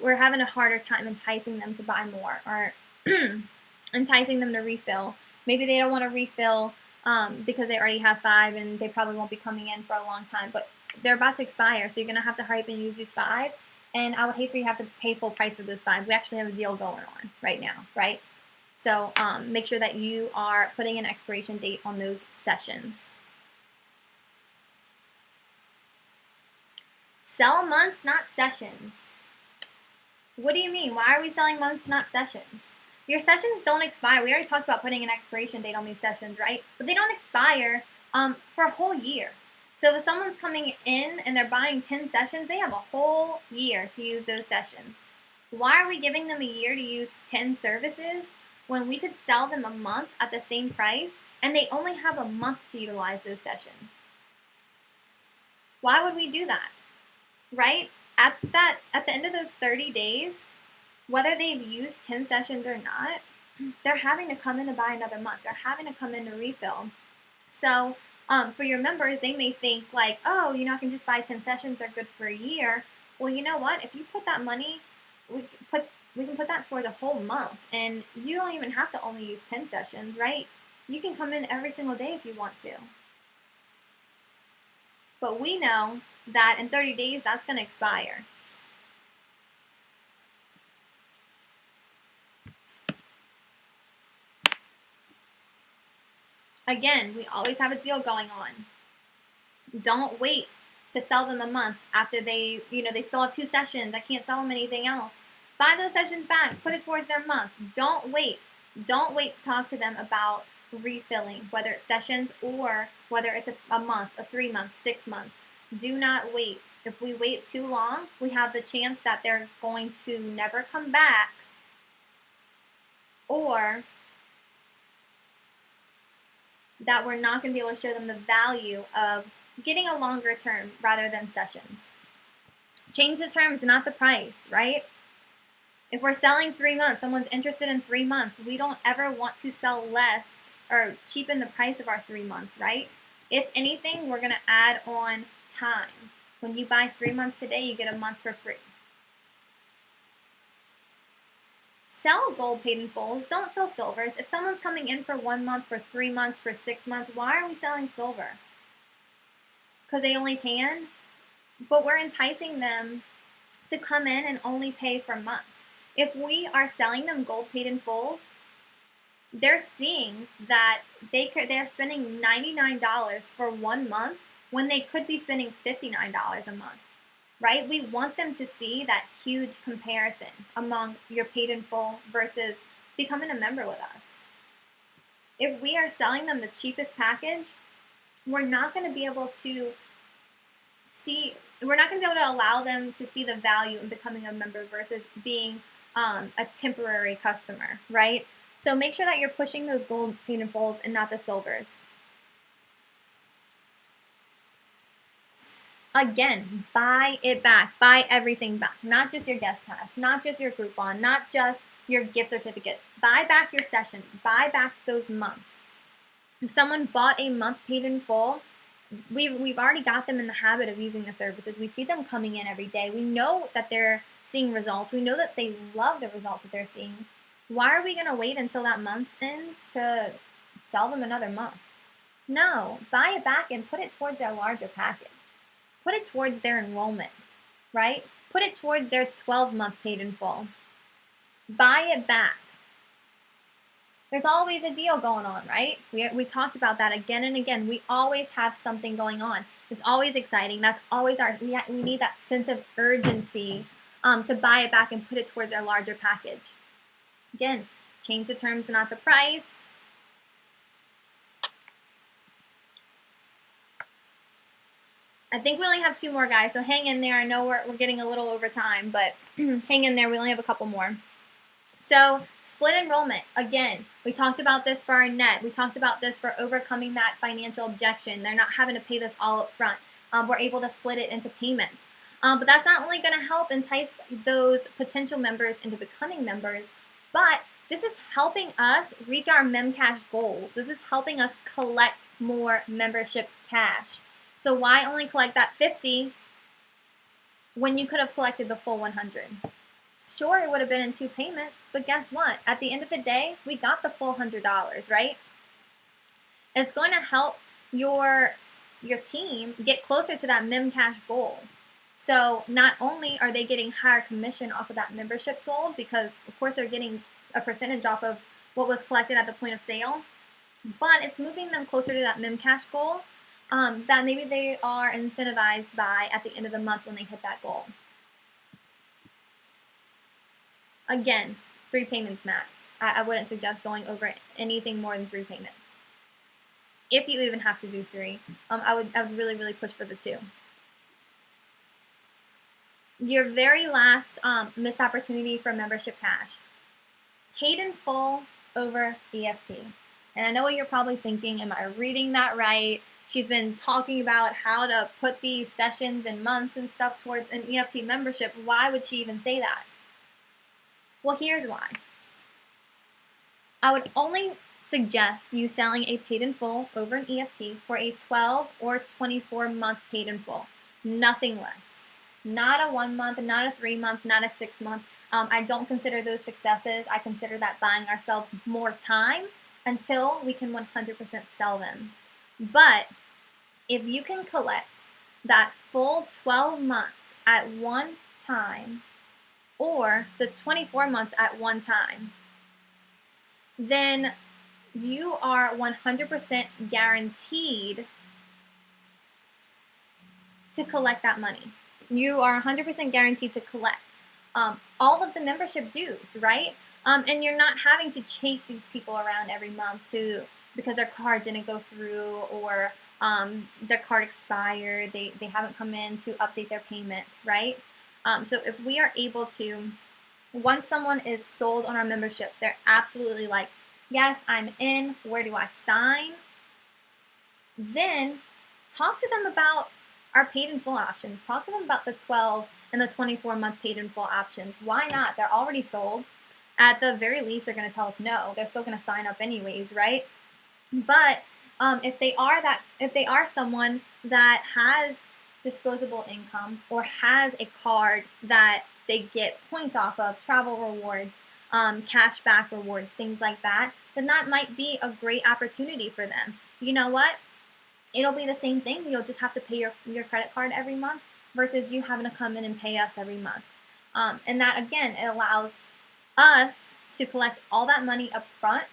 we're having a harder time enticing them to buy more or enticing them to refill. Maybe they don't want to refill because they already have 5 and they probably won't be coming in for a long time, but they're about to expire, so you're going to have to hurry up and use these 5, and I would hate for you to have to pay full price for those 5. We actually have a deal going on right now, right? So make sure that you are putting an expiration date on those sessions. Sell months, not sessions. What do you mean? Why are we selling months, not sessions? Your sessions don't expire. We already talked about putting an expiration date on these sessions, right? But they don't expire for a whole year. So if someone's coming in and they're buying 10 sessions, they have a whole year to use those sessions. Why are we giving them a year to use 10 services when we could sell them a month at the same price and they only have a month to utilize those sessions? Why would we do that? Right? At the end of those 30 days, whether they've used 10 sessions or not, they're having to come in to buy another month. They're having to come in to refill. So for your members, they may think like, oh, I can just buy 10 sessions. They're good for a year. Well, you know what? If you put that money, we can put that towards a whole month. And you don't even have to only use 10 sessions, right? You can come in every single day if you want to. But we know that in 30 days, that's going to expire. Again, we always have a deal going on. Don't wait to sell them a month after they still have 2 sessions. I can't sell them anything else. Buy those sessions back. Put it towards their month. Don't wait. Don't wait to talk to them about refilling, whether it's sessions or whether it's a month, a 3 month, 6 months. Do not wait. If we wait too long, we have the chance that they're going to never come back, or that we're not going to be able to show them the value of getting a longer term rather than sessions. Change the terms, not the price, right? If we're selling 3 months, someone's interested in 3 months, we don't ever want to sell less or cheapen the price of our 3 months, right? If anything, we're going to add on time. When you buy 3 months today, you get a month for free. Sell gold paid in fulls. Don't sell silvers. If someone's coming in for 1 month, for 3 months, for 6 months, why are we selling silver? Because they only tan? But we're enticing them to come in and only pay for months. If we are selling them gold paid in fulls, they're seeing that they're spending $99 for 1 month when they could be spending $59 a month, right? We want them to see that huge comparison among your paid in full versus becoming a member with us. If we are selling them the cheapest package, we're not going to be able to allow them to see the value in becoming a member versus being a temporary customer, right? So make sure that you're pushing those gold paid in fulls and not the silvers. Again, buy it back. Buy everything back. Not just your guest pass, not just your Groupon, not just your gift certificates. Buy back your session. Buy back those months. If someone bought a month paid in full, we've already got them in the habit of using the services. We see them coming in every day. We know that they're seeing results. We know that they love the results that they're seeing. Why are we going to wait until that month ends to sell them another month? No, buy it back and put it towards their larger package. Put it towards their enrollment, right? Put it towards their 12-month paid in full. Buy it back. There's always a deal going on, right? We talked about that again and again. We always have something going on. It's always exciting. That's always we need that sense of urgency to buy it back and put it towards our larger package. Again, change the terms, not the price. I think we only have 2 more, guys, so hang in there. I know we're getting a little over time, but hang in there. We only have a couple more. So split enrollment, again, we talked about this for our net. We talked about this for overcoming that financial objection. They're not having to pay this all up front. We're able to split it into payments. But that's not only going to help entice those potential members into becoming members, but this is helping us reach our memcash goals. This is helping us collect more membership cash. So why only collect that 50 when you could have collected the full 100? Sure, it would have been in 2 payments, but guess what? At the end of the day, we got the full $100, right? It's going to help your team get closer to that memcash goal. So not only are they getting higher commission off of that membership sold, because of course they're getting a percentage off of what was collected at the point of sale, but it's moving them closer to that memcash goal that maybe they are incentivized by at the end of the month when they hit that goal. Again, 3 payments max. I wouldn't suggest going over anything more than 3 payments. If you even have to do 3, I would really, really push for the 2. Your very last missed opportunity for membership cash. Paid in full over EFT. And I know what you're probably thinking, am I reading that right? She's been talking about how to put these sessions and months and stuff towards an EFT membership. Why would she even say that? Well, here's why. I would only suggest you selling a paid in full over an EFT for a 12 or 24 month paid in full. Nothing less. Not a 1 month, not a 3 month, not a 6 month. I don't consider those successes. I consider that buying ourselves more time until we can 100% sell them. But if you can collect that full 12 months at one time, or the 24 months at one time, then you are 100% guaranteed to collect that money. You are 100% guaranteed to collect all of the membership dues, right? And you're not having to chase these people around every month because their card didn't go through or their card expired. They haven't come in to update their payments, right? So if we are able to, once someone is sold on our membership, they're absolutely like, yes, I'm in, where do I sign? Then talk to them about our paid in full options. Talk to them about the 12 and the 24 month paid in full options. Why not? They're already sold. At the very least, they're going to tell us no. They're still going to sign up anyways, right? But if they are someone that has disposable income or has a card that they get points off of, travel rewards, cash back rewards, things like that, then that might be a great opportunity for them. You know what? It'll be the same thing. You'll just have to pay your credit card every month versus you having to come in and pay us every month. And that, again, it allows us to collect all that money up front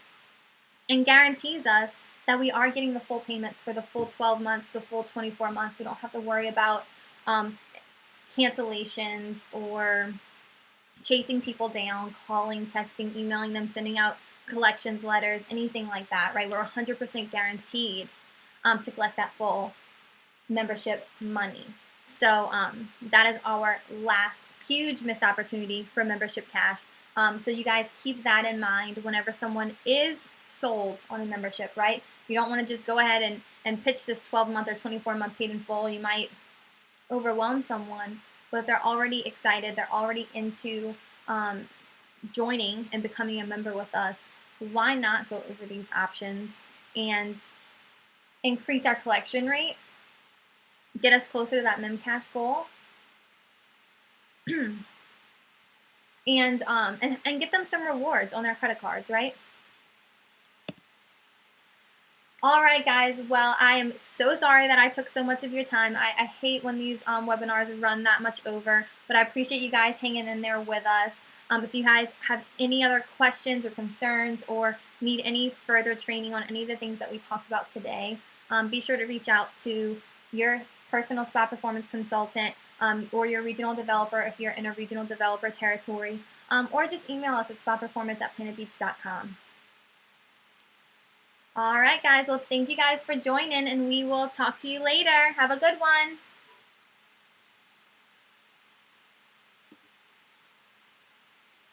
and guarantees us that we are getting the full payments for the full 12 months, the full 24 months. We don't have to worry about cancellations or chasing people down, calling, texting, emailing them, sending out collections letters, anything like that, right? We're 100% guaranteed to collect that full membership money. So that is our last huge missed opportunity for membership cash. So you guys keep that in mind whenever someone is sold on a membership, right? You don't want to just go ahead and pitch this 12-month or 24-month paid in full. You might overwhelm someone, but if they're already excited, they're already into joining and becoming a member with us, why not go over these options and increase our collection rate, get us closer to that memcash goal, and get them some rewards on their credit cards, right? All right, guys. Well, I am so sorry that I took so much of your time. I hate when these webinars run that much over, but I appreciate you guys hanging in there with us. If you guys have any other questions or concerns or need any further training on any of the things that we talked about today, be sure to reach out to your personal spa performance consultant or your regional developer if you're in a regional developer territory, or just email us at spaperformance@panabeach.com. All right, guys. Well, thank you guys for joining, and we will talk to you later. Have a good one.